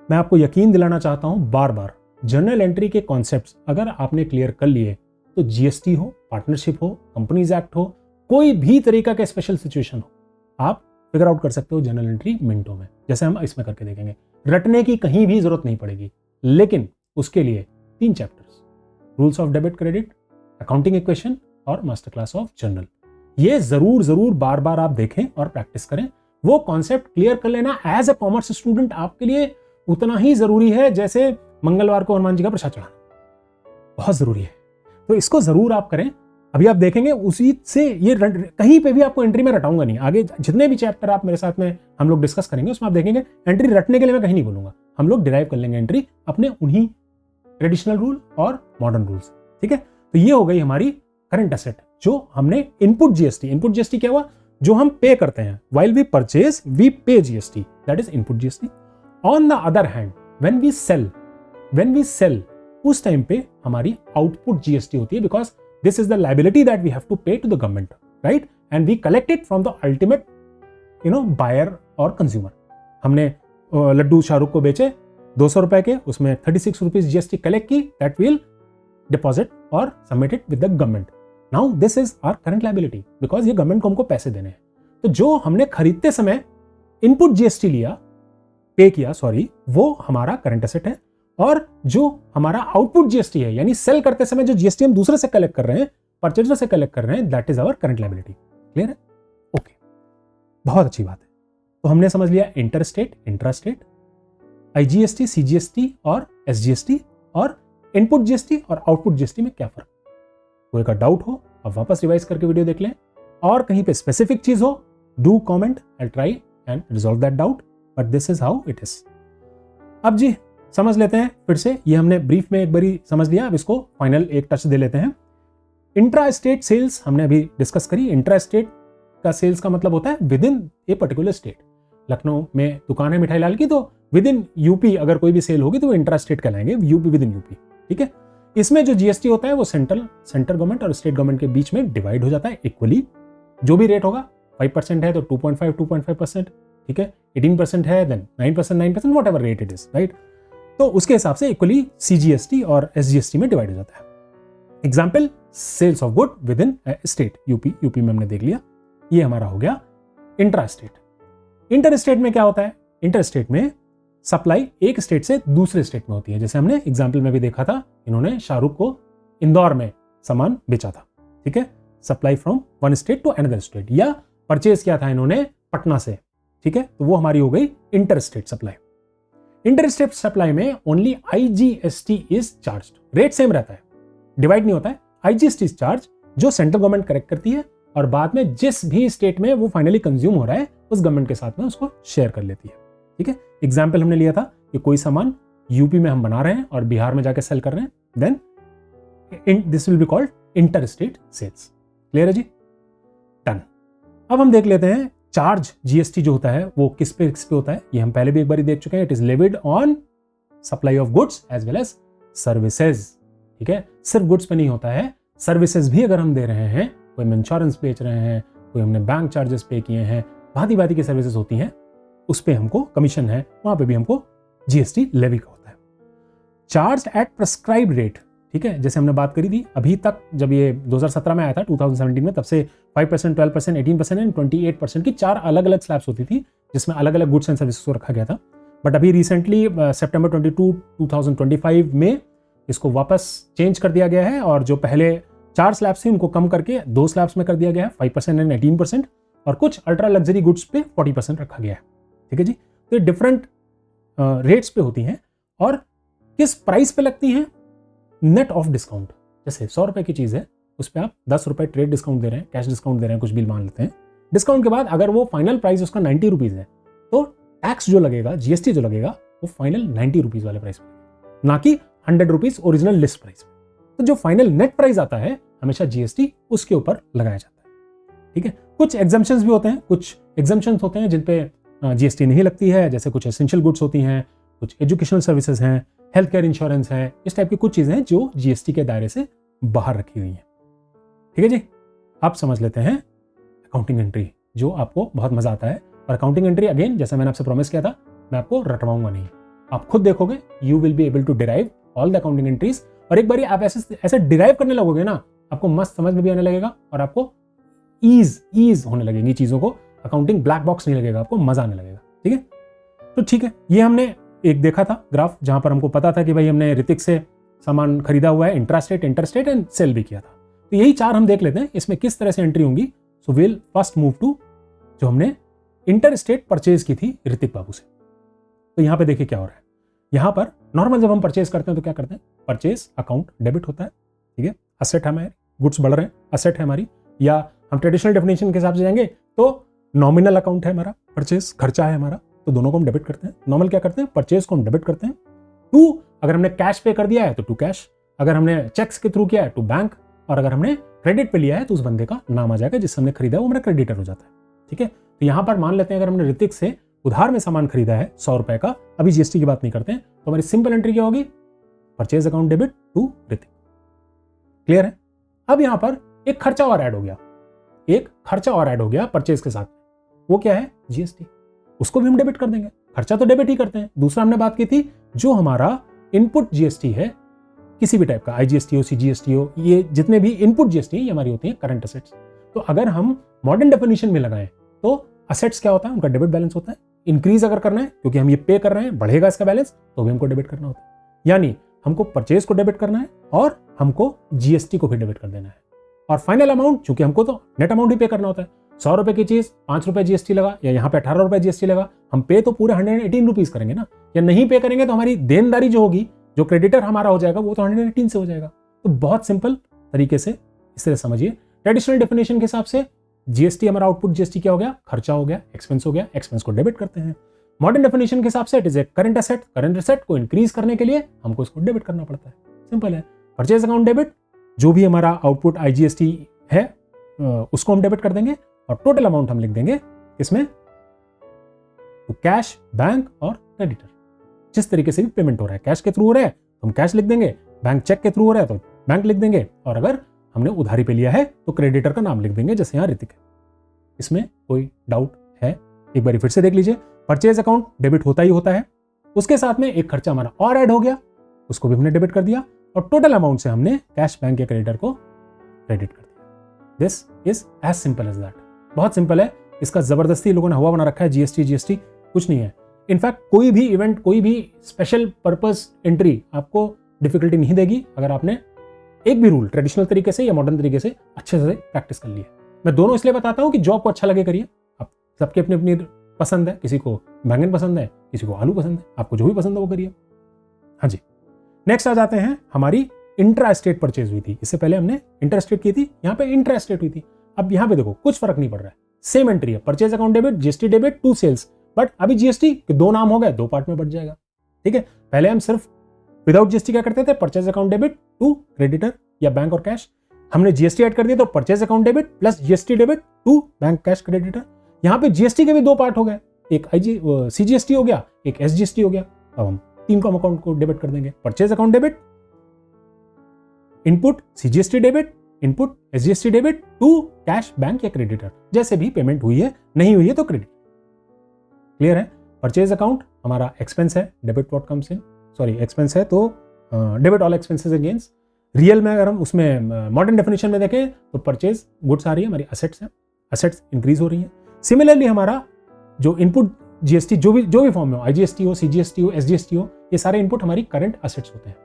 मैं आपको यकीन दिलाना चाहता हूं बार बार, जर्नल एंट्री के कॉन्सेप्ट्स अगर आपने क्लियर कर लिए तो GST हो, पार्टनरशिप हो, कंपनीज एक्ट हो, कोई भी तरीका का स्पेशल सिचुएशन हो, आप फिगर आउट कर सकते हो जर्नल एंट्री मिनटों में, जैसे हम इसमें करके देखेंगे। रटने की कहीं भी जरूरत नहीं पड़ेगी, लेकिन उसके लिए 3 chapters, rules of debit credit, accounting equation और मास्टर क्लास ऑफ जर्नल, ये जरूर बार बार आप देखें और प्रैक्टिस करें। वो कॉन्सेप्ट क्लियर कर लेना एज ए कॉमर्स स्टूडेंट आपके लिए उतना ही जरूरी है जैसे मंगलवार को हनुमान जी का प्रसाद चढ़ाना, बहुत जरूरी है। तो इसको जरूर आप करें। अभी आप देखेंगे उसी से ये कहीं पे भी आपको एंट्री में रटाऊंगा नहीं। आगे जितने भी चैप्टर आप मेरे साथ में हम लोग डिस्कस करेंगे उसमें आप देखेंगे एंट्री रटने के लिए मैं कहीं नहीं बोलूंगा, हम लोग डिराइव कर लेंगे एंट्री अपने उन्हीं ट्रेडिशनल रूल और मॉडर्न रूल्स, ठीक है। तो ये हो गई हमारी करंट एसेट, जो हमने इनपुट GST क्या हुआ? जो हम पे करते हैं, while we purchase we pay GST, that is input GST. On the other hand, when we sell उस टाइम पे हमारी आउटपुट GST होती है, because this is the liability that we have to pay to the government, right? And we collect it from the ultimate, buyer or consumer. हमने लड्डू शाहरुख को बेचे 200 रुपए के, उसमें 36 रुपीज GST कलेक्ट की, that will deposit or submit it with the government. Now this is our current liability because ये government को हमको पैसे देने हैं। तो जो हमने खरीदते समय इनपुट GST लिया, पे किया, वो हमारा करंट एसेट है, और जो हमारा आउटपुट GST है, यानी सेल करते समय जो GST हम दूसरे से कलेक्ट कर रहे हैं, परचेजर से कलेक्ट कर रहे हैं, that is our current liability. Clear है? ओके। बहुत अच्छी बात है। तो हमने समझ लिया inter state, intra state, IGST, CGST और SGST, और इनपुट GST और आउटपुट GST में क्या फर्क। कोई का डाउट हो आप वापस रिवाइज करके वीडियो देख लें, और कहीं पे स्पेसिफिक चीज हो do comment, I try and resolve that doubt, but this is how it is. अब जी समझ लेते हैं फिर से, ये हमने ब्रीफ में एक बारी समझ लिया, अब इसको फाइनल एक टच दे लेते हैं। इंट्रा स्टेट सेल्स हमने अभी डिस्कस करी। इंट्रा स्टेट का सेल्स का मतलब होता है with in a particular state. Lucknow में दुकान है मिठाई लाल की, तो विद इन यूपी अगर कोई भी सेल होगी तो वो इंट्रा स्टेट कहलाएंगे, यूपी विद इन यूपी। ठीक है, इसमें जो GST होता है वो सेंट्रल गवर्नमेंट और स्टेट गवर्नमेंट के बीच में डिवाइड हो जाता है इक्वली। जो भी रेट होगा, 5% है तो 2.5% ठीक है, 18% है then 9%, whatever rate it is, right. तो उसके हिसाब से इक्वली CGST और SGST में डिवाइड हो जाता है। Example, sales of good within state, UP में हमने देख लिया, ये हमारा हो गया इंट्रा स्टेट। इंटर स्टेट में क्या होता है? इंटर स्टेट में सप्लाई एक स्टेट से दूसरे स्टेट में होती है। जैसे हमने एग्जाम्पल में भी देखा था, इन्होंने शाहरुख को इंदौर में सामान बेचा था, ठीक है, supply from one state to another state, या परचेज किया था इन्होंने पटना से, ठीक है, तो वो हमारी हो गई inter state supply. Inter state supply में only IGST is charge, rate same रहता है, डिवाइड नहीं होता है। IGST इज चार्ज जो सेंट्रल गवर्नमेंट करेक्ट करती है, और बाद में जिस भी स्टेट में वो फाइनली कंज्यूम हो रहा है उस गवर्नमेंट के साथ में उसको शेयर कर लेती है। ठीक है, एग्जाम्पल हमने लिया था कि कोई सामान यूपी में हम बना रहे हैं और बिहार में जाके सेल कर रहे हैं, then this will be called inter state sales. Clear है जी? डन। अब हम देख लेते हैं चार्ज GST जो होता है वो किस पे होता है। ये हम पहले भी एक बार देख चुके हैं। It is levied on supply of goods as well as services. ठीक है, सिर्फ गुड्स पे नहीं होता है, सर्विसेज भी अगर हम दे रहे हैं, कोई हम इंश्योरेंस बेच रहे हैं, कोई हमने बैंक चार्जेस पे किए हैं, भांति की सर्विसेज होती हैं, उस पे हमको कमीशन है, वहां पे भी हमको GST लेवी का होता है। चार्ज एट प्रेस्क्राइब रेट, ठीक है, जैसे हमने बात करी थी अभी तक, जब ये 2017 में आया था 2017 में, तब से 5%, 12%, 18% एंड 28% की 4 अलग अलग स्लैब्स होती थी, जिसमें अलग अलग गुड्स एंड सर्विसेज को रखा गया था। बट अभी रिसेंटली सितंबर 22, 2025 में इसको वापस चेंज कर दिया गया है, और जो पहले 4 स्लैब्स थी उनको कम करके 2 स्लैब्स में कर दिया गया है, 5% एंड 18%, और कुछ अल्ट्रा लग्जरी गुड्स पे 40% रखा गया है। ठीक है जी, तो ये डिफरेंट रेट्स पे होती हैं, और किस प्राइस पे लगती हैं? Net of discount. जैसे 100 रुपए की चीज है, उस पर आप 10 रुपए ट्रेड डिस्काउंट दे रहे हैं, कैश डिस्काउंट दे रहे हैं, कुछ बिल मान लेते हैं। डिस्काउंट के बाद अगर वो फाइनल प्राइस उसका 90 रुपीज है, तो टैक्स जो लगेगा, GST जो लगेगा, वो फाइनल 90 रुपीज वाले प्राइस पे, ना कि 100 रुपीज ओरिजिनल लिस्ट प्राइस पे। तो जो फाइनल नेट प्राइस आता है, हमेशा GST उसके ऊपर लगाया जाता है। ठीक है, कुछ एग्जम्पशंस भी होते हैं, कुछ एग्जम्पशंस होते हैं जिन पे GST नहीं लगती है, जैसे कुछ एसेंशियल गुड्स होती हैं, कुछ एजुकेशनल सर्विसेज हैं, हेल्थ केयर इंश्योरेंस है, इस टाइप की कुछ चीजें हैं जो GST के दायरे से बाहर रखी हुई हैं। ठीक है जी, आप समझ लेते हैं अकाउंटिंग एंट्री, जो आपको बहुत मजा आता है। और अकाउंटिंग एंट्री अगेन, जैसे मैंने आपसे प्रॉमिस किया था, मैं आपको रटवाऊंगा नहीं, आप खुद देखोगे, you will be able to derive all the accounting entries. और एक बार आप ऐसे डिराइव करने लगोगे ना, आपको मस्त समझ में भी आने लगेगा, और आपको ईज होने लगेंगी चीजों को। अकाउंटिंग ब्लैक बॉक्स नहीं लगेगा, आपको मजा आने लगेगा। ठीक है, तो ठीक है, ये हमने एक देखा था ग्राफ, जहां पर हमको पता था कि भाई हमने ऋतिक से सामान खरीदा हुआ है, इंट्रास्टेट, इंटरस्टेट एंड सेल भी किया था। तो यही 4 हम देख लेते हैं, इसमें किस तरह से एंट्री होंगी। So will first move to जो हमने इंटरस्टेट परचेज की थी ऋतिक बाबू से। तो यहां पे देखिए क्या हो रहा है। यहां पर नॉर्मल जब हम परचेज करते हैं तो क्या करते हैं? परचेज अकाउंट डेबिट होता है, ठीक है, असेट है हमारी, गुड्स बढ़ रहे हैं, असेट है हमारी, या हम ट्रेडिशनल डेफिनेशन के हिसाब से जाएंगे तो नॉमिनल अकाउंट है हमारा, परचेज खर्चा है हमारा, तो दोनों को हम डेबिट करते हैं। नॉर्मल क्या करते हैं? परचेज को हम डेबिट करते हैं टू, अगर हमने कैश पे कर दिया है तो टू कैश, अगर हमने चेक्स के थ्रू किया है टू बैंक, और अगर हमने क्रेडिट पे लिया है तो उस बंदे का नाम आ जाएगा जिससे हमने खरीदा है, वो हमारा क्रेडिटर हो जाता है। ठीक है, तो यहां पर मान लेते हैं अगर हमने ऋतिक से उधार में सामान खरीदा है 100 रुपए का, अभी GST की बात नहीं करते हैं, तो हमारी सिंपल एंट्री क्या होगी? परचेज अकाउंट डेबिट टू ऋतिक। क्लियर है? अब यहां पर एक खर्चा और ऐड हो गया, एक खर्चा और ऐड हो गया परचेज के साथ, वो क्या है? GST, उसको भी हम डेबिट कर देंगे। खर्चा तो डेबिट ही करते हैं। दूसरा हमने बात की थी जो हमारा इनपुट GST है, किसी भी टाइप का, IGST हो, CGST हो, ये जितने भी इनपुट GST है, ये हमारी होती है करंट असेट्स। तो अगर हम मॉडर्न डेफिनेशन में लगाएं तो असेट्स क्या होता है? उनका डेबिट बैलेंस होता है। इंक्रीज अगर करना है, क्योंकि हम ये पे कर रहे हैं, बढ़ेगा इसका बैलेंस, तो भी हमको डेबिट करना होता है। यानी हमको परचेज को डेबिट करना है और हमको GST को भी डेबिट कर देना है। और फाइनल अमाउंट, चूंकि हमको तो नेट अमाउंट ही पे करना होता है, 100 रुपए की चीज 5 रुपए जीएसटी लगा, या यहाँ पे 18 रुपए जीएसटी लगा, हम पे तो पूरे 118 रुपीज करेंगे ना, या नहीं पे करेंगे तो हमारी देनदारी जो होगी, जो क्रेडिटर हमारा हो जाएगा, वो तो 118 से हो जाएगा। तो बहुत सिंपल तरीके से इस तरह समझिए। ट्रेडिशनल डेफिनेशन के हिसाब से जीएसटी हमारा आउटपुट जीएसटी क्या हो गया, खर्चा हो गया, एक्सपेंस हो गया, एक्सपेंस को डेबिट करते हैं। मॉडर्न डेफिनेशन के हिसाब से it is a current asset, current asset को इंक्रीज करने के लिए हमको इसको डेबिट करना पड़ता है, सिंपल है। परचेज अकाउंट डेबिट, जो भी हमारा आउटपुट आईजीएसटी है उसको हम डेबिट कर देंगे, और टोटल अमाउंट हम लिख देंगे इसमें तो कैश, बैंक और क्रेडिटर। जिस तरीके से भी पेमेंट हो रहा है, कैश के थ्रू हो रहा है तो हम कैश लिख देंगे, बैंक चेक के थ्रू हो रहा है तो बैंक लिख देंगे, और अगर हमने उधारी पे लिया है तो क्रेडिटर का नाम लिख देंगे, जैसे यहाँ ऋतिक है। इसमें कोई डाउट है? एक बार फिर से देख लीजिए। परचेज अकाउंट डेबिट होता ही होता है, उसके साथ में एक खर्चा हमारा और ऐड हो गया, उसको भी हमने डेबिट कर दिया, और टोटल अमाउंट से हमने कैश, बैंक या क्रेडिटर को क्रेडिट कर दिया। This is as simple as that. बहुत सिंपल है। इसका जबरदस्ती लोगों ने हवा बना रखा है, जीएसटी कुछ नहीं है। इनफैक्ट कोई भी इवेंट, कोई भी स्पेशल पर्पस एंट्री आपको डिफिकल्टी नहीं देगी अगर आपने एक भी रूल ट्रेडिशनल तरीके से या मॉडर्न तरीके से अच्छे से प्रैक्टिस कर लिया। मैं दोनों इसलिए बताता हूं कि जॉब को अच्छा लगे करिए। आप सबकी अपनी अपनी पसंद है, किसी को बैंगन पसंद है, किसी को आलू पसंद है, आपको जो भी पसंद है वो करिए। हाँ जी, नेक्स्ट आ जाते हैं। हमारी इंट्रा स्टेट परचेज हुई थी, इससे पहले हमने इंटर स्टेट की थी, यहाँ पे इंट्रा स्टेट हुई थी। अब यहाँ पे देखो कुछ फर्क नहीं पड़ रहा है, सेम एंट्री है, purchase account debit, GST debit to sales, but अभी जीएसटी के दो नाम हो गए, दो पार्ट में बढ़ जाएगा। ठीक है, पहले हम सिर्फ विदाउट जीएसटी क्या करते थे, purchase account debit to creditor या बैंक और कैश। हमने जीएसटी ऐड कर दिया तो purchase account debit plus GST debit to bank, cash, creditor. यहाँ पे जीएसटी के भी दो पार्ट हो गए, एक सीजीएसटी हो गया, एक एसजीएसटी हो गया। अब हम तीन को अकाउंट को डेबिट कर देंगे, purchase account debit, input CGST debit, input SGST debit to cash, bank या क्रेडिटर। जैसे भी पेमेंट हुई है, नहीं हुई है तो क्रेडिट। क्लियर है? परचेज अकाउंट हमारा एक्सपेंस है, debit what comes in, sorry expense है तो debit all expenses against. Real में अगर हम उसमें मॉडर्न डेफिनेशन में देखें तो परचेज गुड्स आ रही है, हमारी असेट्स है, असेट्स इंक्रीज हो रही है। सिमिलरली हमारा जो इनपुट जीएसटी जो भी फॉर्म में हो, आईजीएसटी हो, सीजीएसटी हो, एसजीएसटी हो, ये सारे इनपुट हमारी करंट असेट्स होते हैं।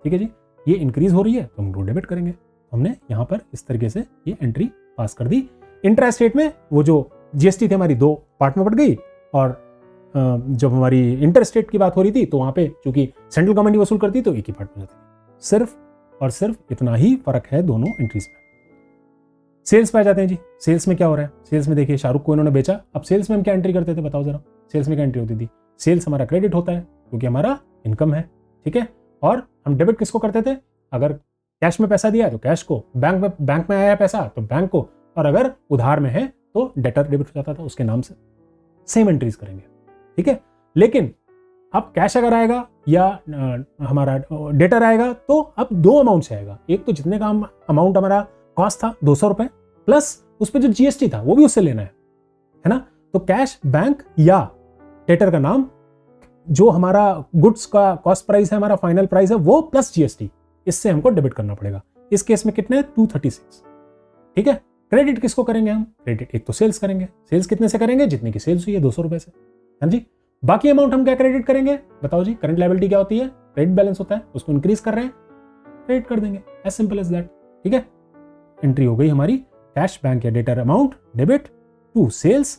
ठीक है जी, ये इंक्रीज हो रही है तो हम डेबिट करेंगे। हमने यहाँ पर इस तरीके से ये एंट्री पास कर दी। इंट्रा स्टेट में वो जो जीएसटी थी हमारी दो पार्ट में बढ़ गई, और जब हमारी इंटर स्टेट की बात हो रही थी तो वहां पे चूंकि सेंट्रल गवर्नमेंट ही वसूल करती तो एक ही पार्ट में जाती। सिर्फ और सिर्फ इतना ही फर्क है दोनों एंट्रीज में। सेल्स पे आ जाते हैं जी। सेल्स में क्या हो रहा है? सेल्स में देखिए शाहरुख को इन्होंने बेचा। अब सेल्स में हम क्या एंट्री करते थे बताओ जरा? सेल्स में क्या एंट्री होती थी? सेल्स हमारा क्रेडिट होता है क्योंकि हमारा इनकम है। ठीक है, और हम डेबिट किसको करते थे? अगर कैश में पैसा दिया है तो कैश को, बैंक में आया पैसा तो बैंक को, और अगर उधार में है तो डेटर डेबिट हो जाता था उसके नाम से। सेम एंट्रीज करेंगे। ठीक है, लेकिन अब कैश अगर आएगा या हमारा डेटर आएगा तो अब दो अमाउंट से आएगा। एक तो जितने का अमाउंट हमारा कॉस्ट था 200 रुपए, प्लस उस पर जो जीएसटी था वो भी उससे लेना है ना। तो कैश, बैंक या डेटर का नाम, जो हमारा गुड्स का कॉस्ट प्राइस है, हमारा फाइनल प्राइस है, वो प्लस जीएसटी, इससे हमको डेबिट करना पड़ेगा। इस केस में कितने? 236। ठीक है, क्रेडिट किसको करेंगे हम? क्रेडिट एक तो सेल्स करेंगे। सेल्स कितने से करेंगे? जितने की सेल्स हुई है 200 रुपए से। हाँ जी, बाकी अमाउंट हम क्या क्रेडिट करेंगे बताओ जी? करंट लायबिलिटी क्या होती है? क्रेडिट बैलेंस होता है, उसको इंक्रीज कर रहे हैं, क्रेडिट कर देंगे, एज सिंपल एज दैट। ठीक है, एंट्री हो गई हमारी कैश, बैंक या debtor amount debit to sales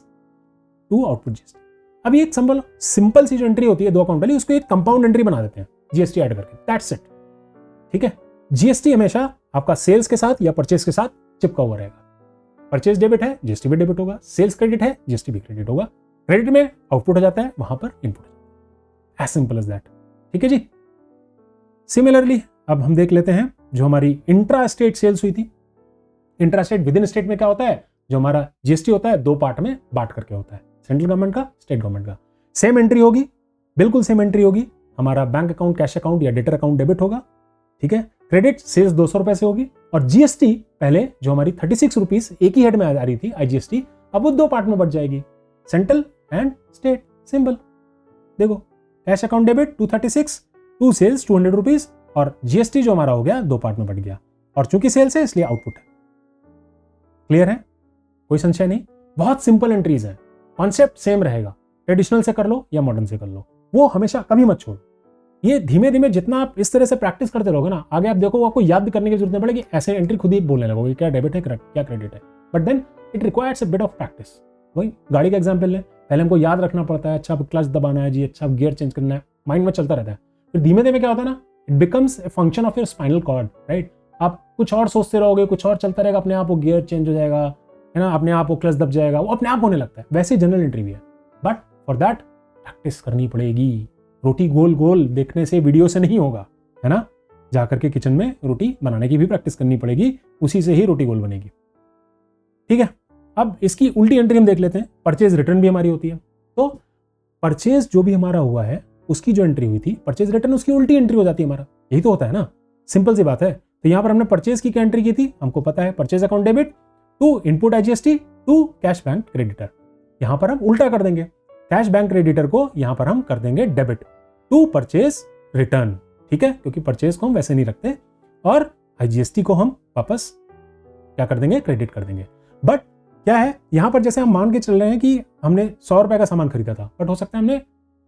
to output GST. अब ये एक सिंपल सी जो एंट्री होती है दो अकाउंट वाली, उसको एक कंपाउंड एंट्री बना देते हैं जीएसटी ऐड करके, दैट्स इट। ठीक है, जीएसटी हमेशा आपका सेल्स के साथ या परचेज के साथ चिपका हुआ रहेगा। परचेज डेबिट है, जीएसटी भी डेबिट होगा, सेल्स क्रेडिट है, जीएसटी भी क्रेडिट होगा। क्रेडिट में आउटपुट हो जाता है, वहां पर input, as simple as that. ठीक है जी। सिमिलरली अब हम देख लेते हैं जो हमारी इंट्रा स्टेट सेल्स हुई थी। Intra state with in state में क्या होता है? जो हमारा जीएसटी होता है दो पार्ट में बांट करके होता है, सेंट्रल गवर्नमेंट का, स्टेट गवर्नमेंट का। सेम एंट्री होगी, बिल्कुल सेम एंट्री होगी। हमारा बैंक अकाउंट, कैश अकाउंट या डेटर अकाउंट डेबिट होगा। ठीक है, क्रेडिट सेल्स 200 रुपए से होगी, और जीएसटी पहले जो हमारी 36 रुपीज एक ही हेड में आ रही थी आईजीएसटी, अब वो दो पार्ट में बढ़ जाएगी, सेंट्रल एंड स्टेट। सिंपल देखो, cash account debit 236 to sales 200 rupees, और जीएसटी जो हमारा हो गया दो पार्ट में बढ़ गया, और चूंकि सेल्स है इसलिए आउटपुट है। क्लियर है? कोई संशय नहीं? बहुत सिंपल एंट्रीज है, कॉन्सेप्ट सेम रहेगा। ट्रेडिशनल से कर लो या मॉडर्न से कर लो, वो हमेशा कभी मत छोड़ो। ये धीमे धीमे जितना आप इस तरह से प्रैक्टिस करते रहोगे ना, आगे आप देखो आपको याद करने की जरूरत नहीं पड़ेगी, ऐसे एंट्री खुद ही बोलने लगोगे क्या डेबिट है क्या क्रेडिट है। But then it requires a bit of practice. वही गाड़ी का एग्जाम्पल लें, पहले हमको याद रखना पड़ता है, अच्छा क्लच दबाना है जी, अच्छा गियर चेंज करना है, माइंड में चलता रहता है। फिर धीमे धीमे क्या होता है ना, it becomes a function of your spinal cord, right. आप कुछ और सोचते रहोगे, कुछ और चलता रहेगा, अपने आप वो गियर चेंज हो जाएगा, है ना, अपने आप वो क्लच दब जाएगा, वो अपने आप होने लगता है। वैसे जनरल एंट्री भी है, बट फॉर दैट प्रैक्टिस करनी पड़ेगी। रोटी गोल गोल देखने से, वीडियो से नहीं होगा, है ना। जाकर के किचन में रोटी बनाने की भी प्रैक्टिस करनी पड़ेगी, उसी से ही रोटी गोल बनेगी। ठीक है, अब इसकी उल्टी एंट्री हम देख लेते हैं। परचेज रिटर्न भी हमारी होती है। तो परचेज जो भी हमारा हुआ है उसकी जो एंट्री हुई थी, परचेज रिटर्न उसकी उल्टी एंट्री हो जाती है हमारा। यही तो होता है ना, सिंपल सी बात है। तो यहां पर हमने परचेज की क्या एंट्री की थी, हमको पता है, purchase account debit to input IGST to cash bank creditor. यहां पर हम उल्टा कर देंगे, कैश बैंक क्रेडिटर को यहां पर हम कर देंगे डेबिट टू परचेज रिटर्न। ठीक है, क्योंकि परचेज को हम वैसे नहीं रखते, और आईजीएसटी को हम वापस क्या कर देंगे, क्रेडिट कर देंगे। बट क्या है यहां पर, जैसे हम मान के चल रहे हैं कि हमने 100 रुपए का सामान खरीदा था, बट हो सकता है हमने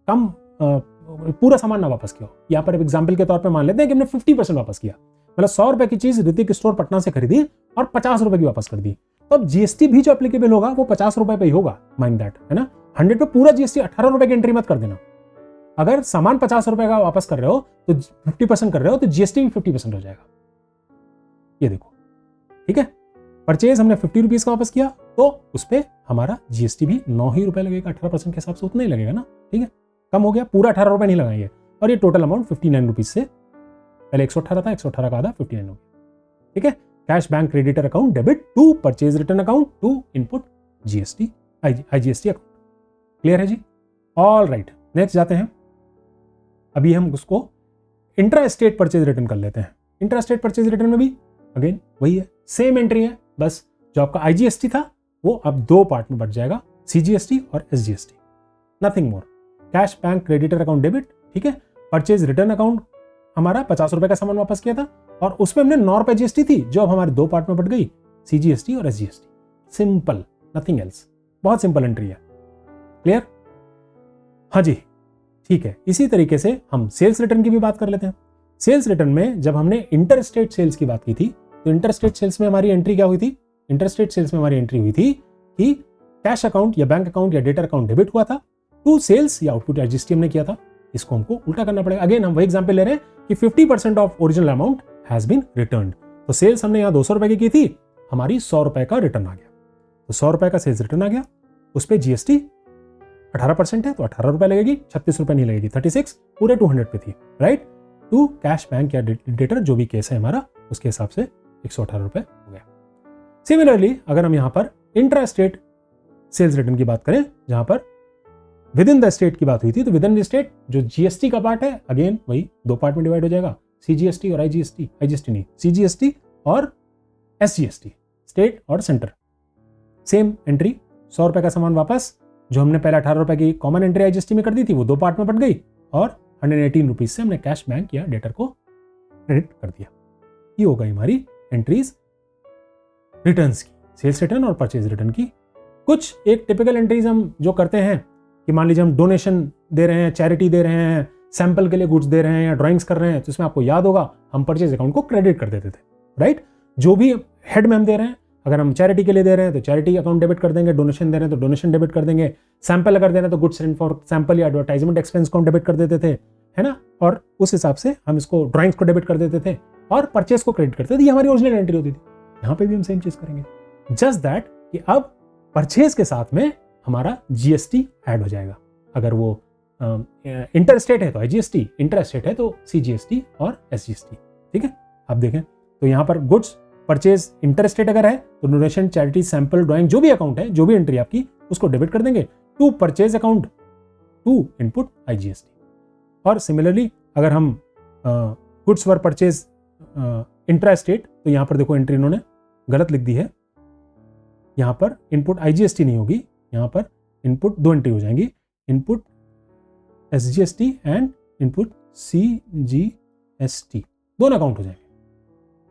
कम पूरा सामान ना वापस किया। यहां पर एग्जाम्पल के तौर पे मान लेते हैं कि हमने 50% वापस किया, मतलब 100 रुपए की चीज ऋतिक स्टोर पटना से खरीदी और 50 रुपए की वापस कर दी। तो अब जीएसटी भी जो एप्लीकेबल होगा वो 50 रुपए पे ही होगा, माइंड दैट, है ना। 100 पे पूरा जीएसटी, 18 रुपए की एंट्री मत कर देना। अगर सामान 50 रुपए का वापस कर रहे हो तो 50% कर रहे हो, तो जीएसटी भी 50% हो जाएगा। ये देखो, ठीक है, परचेज हमने 50 रुपीज का वापस किया, तो उस पर हमारा जीएसटी भी 9 ही रुपए लगेगा, 18% के हिसाब से उतना ही लगेगा ना। ठीक है, कम हो गया, पूरा 18 रुपए नहीं लगाएंगे। और ये टोटल अमाउंट 59 रुपीज से, पहले 118 था, 118 का आधा 59 हो गया। ठीक है, cash bank creditor account debit to purchase return account to input GST IGST account. Clear है जी? ऑल राइट, नेक्स्ट जाते हैं। अभी हम उसको इंट्रा स्टेट परचेज रिटर्न कर लेते हैं। इंट्रा स्टेट परचेज रिटर्न में भी अगेन वही है, सेम एंट्री है, बस जो आपका आईजीएसटी था वो अब दो पार्ट में बट जाएगा, सीजीएसटी और SGST, nothing more. Cash bank creditor account debit, ठीक है, परचेज रिटर्न अकाउंट हमारा 50 रुपए का सामान वापस किया था, और उसमें हमने 9 रुपए जीएसटी थी जो अब हमारे दो पार्ट में बट गई, सीजीएसटी और एसजीएसटी। सिंपल, नथिंग एल्स, बहुत सिंपल एंट्री है। क्लियर? हाँ जी, ठीक है। इसी तरीके से हम सेल्स रिटर्न की भी बात कर लेते हैं। सेल्स रिटर्न में जब हमने इंटर स्टेट सेल्स की बात की थी, तो इंटर स्टेट सेल्स में हमारी एंट्री क्या हुई थी? इंटर स्टेट सेल्स में हमारी एंट्री हुई थी कि कैश अकाउंट या बैंक अकाउंट या डेटर अकाउंट डेबिट हुआ था टू सेल्स या आउटपुट एडजस्ट हमने किया था। इसको हमको उल्टा करना पड़ेगा। अगेन हम वही एग्जांपल ले रहे हैं कि 50% of original amount has been returned. तो सेल्स हमने यहाँ 200 रुपए की थी, हमारी 100 रुपए का रिटर्न आ गया, तो 100 रुपए का सेल्स रिटर्न आ गया, उस पर जीएसटी 18% है तो 18 रुपए लगेगी, 36 रुपए नहीं लगेगी, 36 पूरे 200 पे थी, राइट। टू कैश बैंक या डेटर जो भी केस है हमारा, उसके हिसाब से 118 रुपए हो गया। सिमिलरली अगर हम यहां पर इंट्रा स्टेट सेल्स रिटर्न की बात करें, जहां पर विद इन द स्टेट की बात हुई थी, तो विद इन द स्टेट जो जीएसटी का पार्ट है, अगेन वही दो पार्ट में डिवाइड हो जाएगा, सीजीएसटी और आईजीएसटी नहीं, सीजीएसटी और एसजीएसटी, स्टेट और सेंटर। सेम एंट्री, 100 रुपए का सामान वापस, जो हमने पहले 18 रुपए की कॉमन एंट्री आईजीएसटी में कर दी थी, वो दो पार्ट में बट गई, और 118 रुपीज से हमने कैश बैंक या डेटर को क्रेडिट कर दिया। ये हो गई हमारी एंट्रीज रिटर्न्स की, सेल्स रिटर्न और परचेज रिटर्न की। कुछ एक टिपिकल एंट्रीज हम जो करते हैं कि मान लीजिए हम डोनेशन दे रहे हैं, चैरिटी दे रहे हैं, सैंपल के लिए गुड्स दे रहे हैं या ड्राइंग्स कर रहे हैं, तो इसमें आपको याद होगा हम परचेज अकाउंट को क्रेडिट कर देते थे, राइट। जो भी हेड में हम दे रहे हैं, अगर हम चैरिटी के लिए दे रहे हैं तो चैरिटी अकाउंट डेबिट कर देंगे, डोनेशन दे रहे हैं तो डोनेशन डेबिट कर देंगे, सैंपल अगर दे रहे हैं तो गुड्स सेंट फॉर सैंपल या एडवर्टाइजमेंट एक्सपेंस को हम डेबिट कर देते थे, है ना। और उस हिसाब से हम इसको ड्राइंग्स को डेबिट कर देते थे और परचेज को क्रेडिट करते थे। ये हमारी ओरिजिनल एंट्री होती थी। यहाँ पे भी हम सेम चीज करेंगे, जस्ट दैट कि अब परचेज के साथ में हमारा जीएसटी ऐड हो जाएगा। अगर वो इंटर स्टेट है तो आईजीएसटी, इंटर स्टेट है तो सीजीएसटी और एसजीएसटी, ठीक है। अब देखें तो यहाँ पर गुड्स परचेज इंटर स्टेट अगर है तो डोनेशन, चैरिटी, सैंपल, ड्राइंग जो भी अकाउंट है, जो भी एंट्री आपकी, उसको डेबिट कर देंगे to purchase account to input IGST. और सिमिलरली अगर हम goods were purchase intra state, तो यहाँ पर देखो एंट्री इन्होंने गलत लिख दी है, यहाँ पर इनपुट आईजीएसटी नहीं होगी, यहाँ पर इनपुट दो एंट्री हो जाएंगी, input SGST and input CGST, दोनों अकाउंट हो जाएंगे,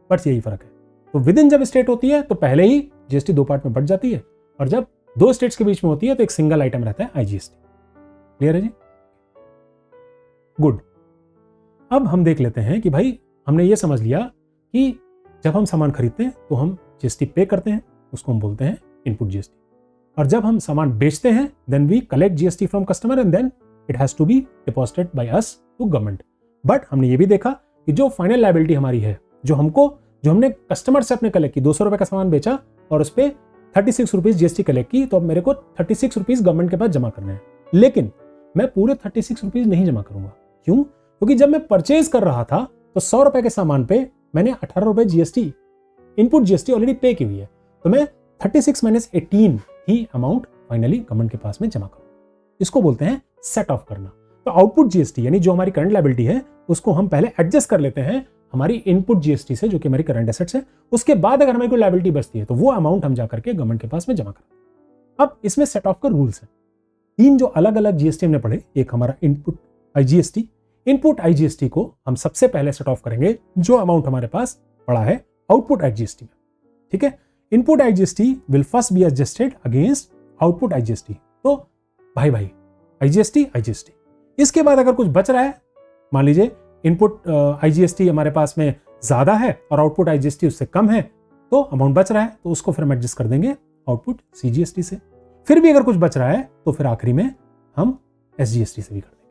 बस यही फर्क है। तो विद इन जब स्टेट होती है तो पहले ही जीएसटी दो पार्ट में बट जाती है, और जब दो स्टेट्स के बीच में होती है तो एक सिंगल आइटम रहता है आईजीएसटी। क्लियर है जी? गुड। अब हम देख लेते हैं कि भाई हमने ये समझ लिया कि जब हम सामान खरीदते हैं तो हम जीएसटी पे करते हैं, उसको हम बोलते हैं इनपुट जीएसटी। और जब हम सामान बेचते हैं then we collect GST from customer and then it has to be deposited by us to government. But हमने ये भी देखा कि जो फाइनल लायबिलिटी हमारी है, जो हमने कस्टमर से अपने कलेक्ट की, 200 रुपए का सामान बेचा और उस पर 36 रुपीज जीएसटी कलेक्ट की, तो अब मेरे को 36 रुपीज गवर्नमेंट के पास जमा करने हैं। लेकिन मैं पूरे 36 रुपीज नहीं जमा करूंगा। क्यों? क्योंकि जब मैं परचेज कर रहा था तो 100 रुपए के सामान पे मैंने 18 रुपए जीएसटी, इनपुट जीएसटी ऑलरेडी पे की हुई है, तो मैं 36 माइनस 18 ही अमाउंट फाइनली गवर्नमेंट के पास में जमा करूँ। इसको बोलते हैं सेट ऑफ करना। तो आउटपुट जीएसटी यानी जो हमारी करंट लायबिलिटी है उसको हम पहले एडजस्ट कर लेते हैं हमारी इनपुट जीएसटी से, जो कि हमारी करंट एसेट्स है। उसके बाद अगर हमें कोई लायबिलिटी बचती है तो वो अमाउंट हम जाकर के गवर्नमेंट के पास में जमा करते हैं। अब इसमें सेट ऑफ का रूल्स है। 3 जो अलग अलग जीएसटी हमने पढ़े, एक हमारा इनपुट आईजीएसटी। इनपुट आईजीएसटी को हम सबसे पहले सेट ऑफ करेंगे जो अमाउंट हमारे पास पड़ा है आउटपुट आईजीएसटी में। ठीक है, input IGST will first be adjusted against output IGST. तो भाई आईजीएसटी आईजीएसटी, इसके बाद अगर कुछ बच रहा है, मान लीजिए इनपुट आईजीएसटी हमारे पास में ज्यादा है और आउटपुट आईजीएसटी उससे कम है, तो अमाउंट बच रहा है तो उसको फिर हम एडजस्ट कर देंगे आउटपुट सीजीएसटी से। फिर भी अगर कुछ बच रहा है तो फिर आखिरी में हम एसजीएसटी से भी कर देंगे।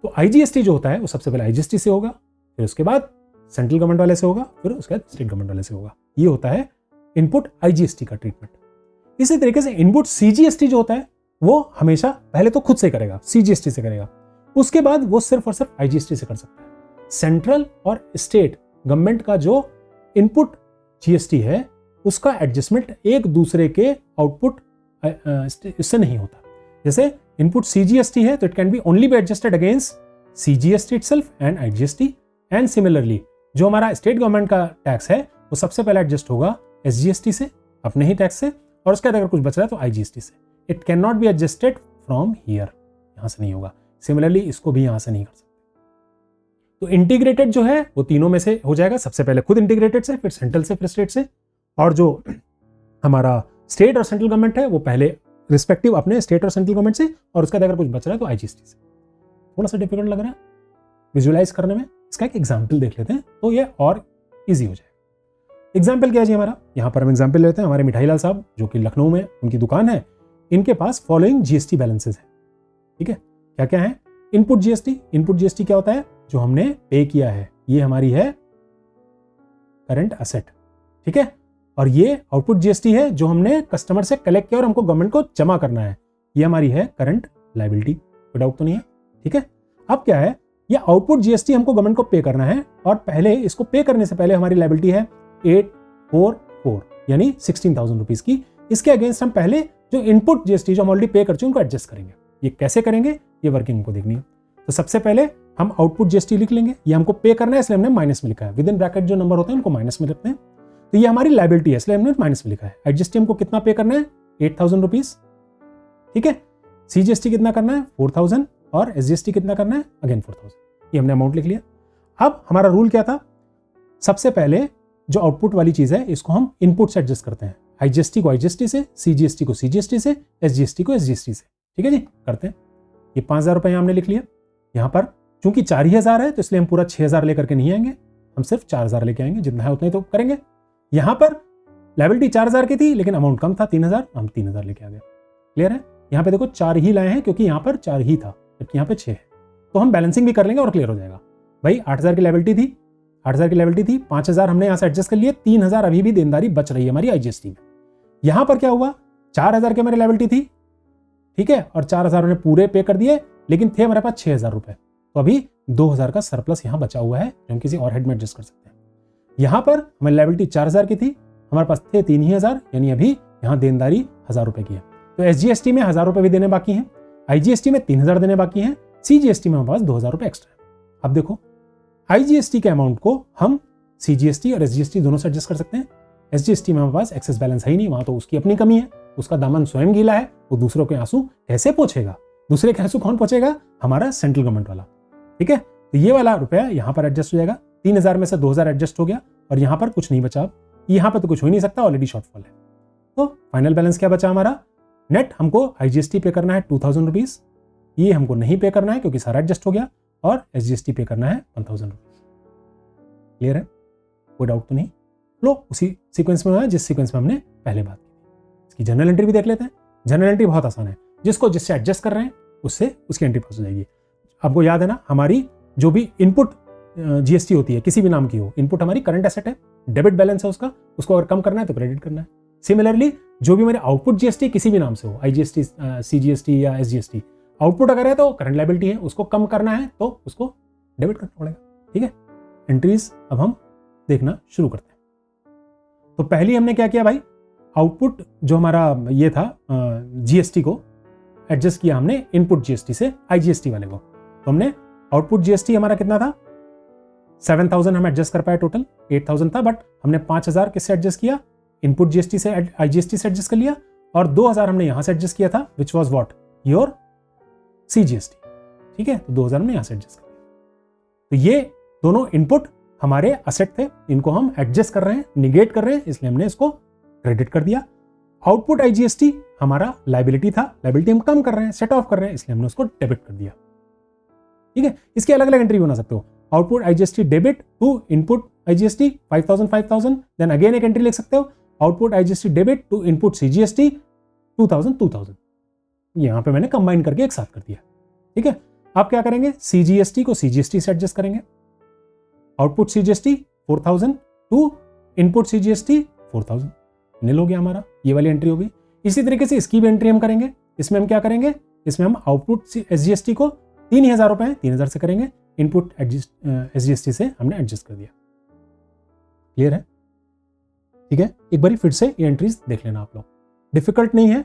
तो आईजीएसटी जो होता है वो सबसे पहले आईजीएसटी से होगा, फिर उसके बाद सेंट्रल गवर्नमेंट वाले से होगा, फिर उसके बाद स्टेट गवर्नमेंट वाले से होगा। ये होता है इनपुट आईजीएसटी का ट्रीटमेंट। इसी तरीके से इनपुट सीजीएसटी जो होता है वो हमेशा पहले तो खुद से करेगा, सीजीएसटी से करेगा, उसके बाद वो सिर्फ और सिर्फ आईजीएसटी से कर सकता है। सेंट्रल और स्टेट गवर्नमेंट का जो इनपुट जीएसटी है उसका एडजस्टमेंट एक दूसरे के आउटपुट इससे नहीं होता। जैसे इनपुट सीजीएसटी है तो it can be only be adjusted against CGST itself and IGST, and similarly जो हमारा स्टेट गवर्नमेंट का टैक्स है वो सबसे पहले एडजस्ट होगा एसजीएसटी से, अपने ही टैक्स से, और उसके बाद अगर कुछ बच रहा है तो आईजीएसटी से। It can not be adjusted from here, यहां से नहीं होगा। सिमिलरली इसको भी यहां से नहीं कर सकते। तो इंटीग्रेटेड जो है वो तीनों में से हो जाएगा, सबसे पहले खुद इंटीग्रेटेड से, फिर सेंट्रल से, फिर स्टेट से, और जो हमारा स्टेट और सेंट्रल गवर्नमेंट है वो पहले रिस्पेक्टिव अपने स्टेट और सेंट्रल गवर्नमेंट से, और उसका अगर कुछ बच रहा है तो आईजीएसटी से। थोड़ा सा डिफिकल्ट लग रहा है विजुअलाइज करने में, इसका एक एग्जाम्पल देख लेते हैं तो ये और ईजी हो जाएगा। एग्जाम्पल क्या है जी हमारा, यहाँ पर हम एग्जाम्पल लेते हैं हमारे मिठाई लाल साहब जो कि लखनऊ में उनकी दुकान है, इनके पास फॉलोइंग जीएसटी बैलेंसेस है। ठीक है, क्या क्या है? Input GST. इनपुट जीएसटी क्या होता है? जो हमने पे किया है, ये हमारी है करंट असेट। ठीक है, और ये आउटपुट जीएसटी है जो हमने कस्टमर से कलेक्ट किया और हमको गवर्नमेंट को जमा करना है, ये हमारी है करंट लायबिलिटी। कोई डाउट तो नहीं है? ठीक है, अब क्या है, ये आउटपुट जीएसटी हमको गवर्नमेंट को पे करना है, और पहले इसको पे करने से पहले हमारी लायबिलिटी है 844 यानी 16,000 रुपीज की। इसके अगेंस्ट हम पहले जो इनपुट जीएसटी जो हम ऑलरेडी पे कर चुके हैं उनको एडजस्ट करेंगे। ये कैसे करेंगे, ये वर्किंग को देखनी है। तो सबसे पहले हम आउटपुट जीएसटी लिख लेंगे, ये हमको पे करना है इसलिए हमने माइनस में लिखा है, विद इन ब्रैकेट जो नंबर होते हैं उनको माइनस में रखते हैं। तो ये हमारी लायबिलिटी है इसलिए हमने माइनस में लिखा है। एडजस्टी हमको कितना पे करना है? 8,000 रुपीज। ठीक है, सीजीएसटी कितना करना है? 4,000, और एसजीएसटी कितना करना है? अगेन 4,000। ये हमने अमाउंट लिख लिया। अब हमारा रूल क्या था? सबसे पहले जो आउटपुट वाली चीज है इसको हम इनपुट से एडजस्ट करते हैं, आईजीएसटी को आईजीएसटी से, सीजीएसटी को सीजीएसटी से, एसजीएसटी को एसजीएसटी से। ठीक है जी, करते हैं। ये 5,000 रुपए हमने लिख लिया। यहाँ पर चूंकि 4,000 है तो इसलिए हम पूरा 6,000 लेकर के नहीं आएंगे, हम सिर्फ 4,000 लेके आएंगे, जितना है उतना ही तो करेंगे। यहाँ पर लायबिलिटी 4,000 की थी लेकिन अमाउंट कम था 3,000, हम 3,000 लेके आ गए। क्लियर है? यहाँ पे देखो 4 ही लाए हैं क्योंकि यहाँ पर 4 ही था, जबकि यहाँ पे 6 है, तो हम बैलेंसिंग भी कर लेंगे और क्लियर हो जाएगा। भाई 8,000 की लायबिलिटी थी, 8,000 की लायबिलिटी थी, 5,000 हमने यहाँ से एडजस्ट कर लिए, 3,000 अभी भी देनदारी बच रही है हमारी आईजीएसटी में। यहाँ पर क्या हुआ, 4,000 की हमारी लायबिलिटी थी, ठीक है, और 4,000 हमने पूरे पे कर दिए, लेकिन थे हमारे पास 6,000 रुपए, तो अभी 2,000 का सरप्लस यहाँ बचा हुआ है जो हम किसी और हेड में एडजस्ट कर सकते हैं। यहाँ पर हमारी लायबिलिटी 4,000 की थी, हमारे पास थे 3,000, यानी अभी यहाँ देनदारी 1,000 रुपए की है। तो एसजीएसटी में 1,000 रुपए भी देने बाकी हैं, आईजीएसटी में 3,000 देने बाकी हैं, सीजीएसटी में हमारे पास 2,000 रुपए एक्स्ट्रा है। अब देखो आईजीएसटी के अमाउंट को हम सीजीएसटी और एसजीएसटी दोनों से एडजस्ट कर सकते हैं। एसजीएसटी में हमारे पास एक्सेस बैलेंस है ही नहीं, वहां तो उसकी अपनी कमी है, उसका दामन स्वयं गीला है, वो दूसरों के आंसू कैसे पोछेगा? दूसरे के आंसू कौन पोछेगा? हमारा सेंट्रल गवर्नमेंट वाला। ठीक है, तो ये वाला रुपया यहाँ पर एडजस्ट हो जाएगा। 3,000 में से 2,000 एडजस्ट हो गया और यहाँ पर कुछ नहीं बचा। अब यहाँ पर तो कुछ हो ही नहीं सकता, ऑलरेडी शॉर्टफॉल है। तो फाइनल बैलेंस क्या बचा हमारा? नेट हमको आईजीएसटी पे करना है 2,000 रुपीज, ये हमको नहीं पे करना है क्योंकि सारा एडजस्ट हो गया, और एसजीएसटी पे करना है 1,000 रुपीज। क्लियर है? कोई डाउट तो नहीं? लो उसी सीक्वेंस में है जिस सीक्वेंस में हमने पहले बात की। इसकी जर्नल एंट्री भी देख लेते हैं। जर्नल एंट्री बहुत आसान है, जिसको जिससे एडजस्ट कर रहे हैं उससे उसकी एंट्री पास हो जाएगी। आपको याद है ना, हमारी जो भी इनपुट जीएसटी होती है किसी भी नाम की हो, इनपुट हमारी करंट एसेट है, डेबिट बैलेंस है उसका, उसको अगर कम करना है तो क्रेडिट करना है। सिमिलरली जो भी मेरे आउटपुट जीएसटी किसी भी नाम से हो, आईजीएसटी, सीजीएसटी या एसजीएसटी, आउटपुट अगर है तो करंट लायबिलिटी है, उसको कम करना है तो उसको डेबिट करना पड़ेगा। ठीक है, एंट्रीज अब हम देखना शुरू करते हैं। तो पहली हमने क्या किया भाई, आउटपुट जो हमारा ये था जीएसटी को एडजस्ट किया हमने इनपुट जीएसटी से आईजीएसटी वाले को। तो हमने आउटपुट जीएसटी हमारा कितना था, 7000 हम एडजस्ट कर पाए, टोटल 8000 था, बट हमने 5000 किससे एडजस्ट किया, इनपुट जीएसटी से, आईजीएसटी से एडजस्ट कर लिया, और 2000 हमने यहां से एडजस्ट किया था, which was what, your CGST. ठीक है, तो 2000 हमने यहां से एडजस्ट कर लिया। तो ये दोनों इनपुट हमारे असेट थे, इनको हम एडजस्ट कर रहे हैं, निगेट कर रहे हैं, इसलिए हमने इसको क्रेडिट कर दिया। आउटपुट आईजीएसटी हमारा लायबिलिटी था, लायबिलिटी हम कम कर रहे हैं, सेट ऑफ कर रहे हैं, इसलिए हमने उसको डेबिट कर दिया। ठीक है, इसकी अलग अलग एंट्री बना सकते हो, output IGST debit to input IGST 5000, then again एक एंट्री लिख सकते हो, output IGST debit to input CGST 2000। यहां पे मैंने कंबाइन करके एक साथ कर दिया। ठीक है, आप क्या करेंगे, सीजीएसटी को सीजीएसटी से एडजस्ट करेंगे, output CGST 4000 to input CGST 4000, nil हो गया हमारा, ये वाली एंट्री होगी। इसी तरीके से इसकी भी एंट्री हम करेंगे। इसमें हम क्या करेंगे, इसमें हम आउटपुट एसजीएसटी को 3000 रुपए 3000 से करेंगे, इनपुट एसजीएसटी से हमने एडजस्ट कर दिया। क्लियर है? ठीक है, एक बार फिर से ये एंट्रीज देख लेना आप लोग, डिफिकल्ट नहीं है।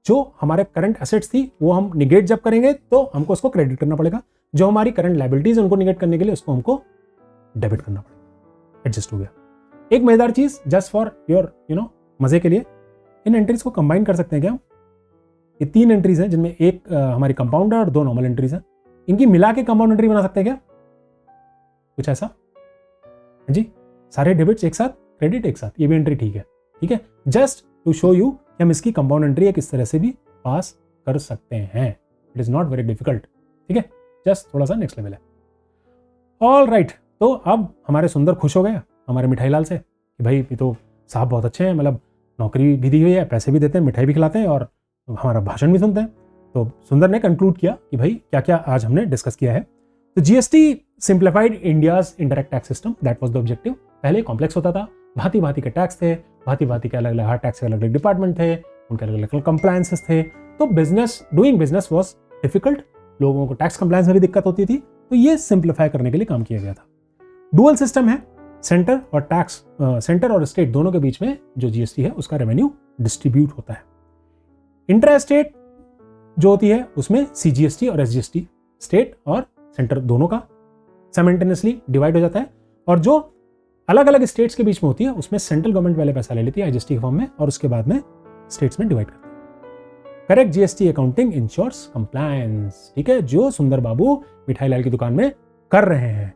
जो हमारे करंट एसेट्स थी वो हम निगेट जब करेंगे तो हमको उसको क्रेडिट करना पड़ेगा, जो हमारी करंट लायबिलिटीज उनको निगेट करने के लिए उसको हमको डेबिट करना पड़ेगा। एडजस्ट हो गया। एक मजेदार चीज, जस्ट फॉर योर मजे के लिए, इन एंट्रीज को कंबाइन कर सकते हैं क्या? ये 3 एंट्रीज हैं जिनमें एक हमारी कंपाउंड है और 2 नॉर्मल एंट्रीज हैं, इनकी मिला के कंपाउंड एंट्री बना सकते हैं क्या? कुछ ऐसा? जी, सारे डेबिट्स एक साथ, क्रेडिट एक साथ, ये भी एंट्री ठीक है। ठीक है, जस्ट टू शो यू कि हम इसकी कंपाउंड एंट्री किस तरह से भी पास कर सकते हैं। It is not very difficult. ठीक है, जस्ट थोड़ा सा नेक्स्ट लेवल है। ऑल राइट, तो अब हमारे सुंदर खुश हो गया हमारे मिठाई लाल से कि भाई ये तो साहब बहुत अच्छे हैं, मतलब नौकरी भी दी हुई है, पैसे भी देते हैं, मिठाई भी खिलाते हैं और हमारा भाषण भी सुनते हैं। तो सुंदर ने कंक्लूड किया कि भाई क्या क्या आज हमने डिस्कस किया है। तो GST simplified India's indirect tax system, that was the objective. पहले कॉम्प्लेक्स होता था, भांति भांति के टैक्स थे, भांति भांति के अलग अलग हर टैक्स के अलग अलग डिपार्टमेंट थे, उनके अलग अलग कंप्लायंसेस थे। तो डूइंग बिजनेस वाज डिफिकल्ट, लोगों को टैक्स कंप्लायंस में भी दिक्कत होती थी। तो ये सिंप्लीफाई करने के लिए काम किया गया था। डुअल सिस्टम है, सेंटर और टैक्स, सेंटर और स्टेट दोनों के बीच में जो जीएसटी है उसका रेवेन्यू डिस्ट्रीब्यूट होता है। इंट्रा स्टेट जो होती है उसमें सीजीएसटी और एसजीएसटी, स्टेट और सेंटर दोनों का साइमल्टेनियसली डिवाइड हो जाता है, और जो अलग अलग स्टेट्स के बीच में होती है उसमें सेंट्रल गवर्नमेंट पहले पैसा ले लेती है आईजीएसटी के फॉर्म में, और उसके बाद में स्टेट्स में डिवाइड करती है। Correct GST accounting ensures compliance. ठीक है, जो सुंदर बाबू मिठाई लाल की दुकान में कर रहे हैं,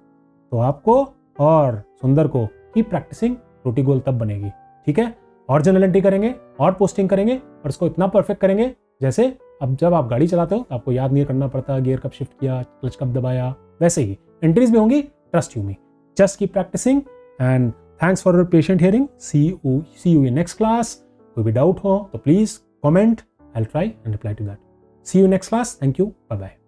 तो आपको और सुंदर को की प्रैक्टिसिंग रोटी गोल तब बनेगी। ठीक है, और जनरल एंट्री करेंगे और पोस्टिंग करेंगे और इसको इतना परफेक्ट करेंगे जैसे अब जब आप गाड़ी चलाते हो तो आपको याद नहीं करना पड़ता गियर कब शिफ्ट किया, क्लच कब दबाया, वैसे ही एंट्रीज भी होंगी। Trust you me, just keep practising and thanks for your patient hearing. See you in next class. कोई भी डाउट हो तो please comment, I will try and reply to that. See you next class. Thank you, bye bye.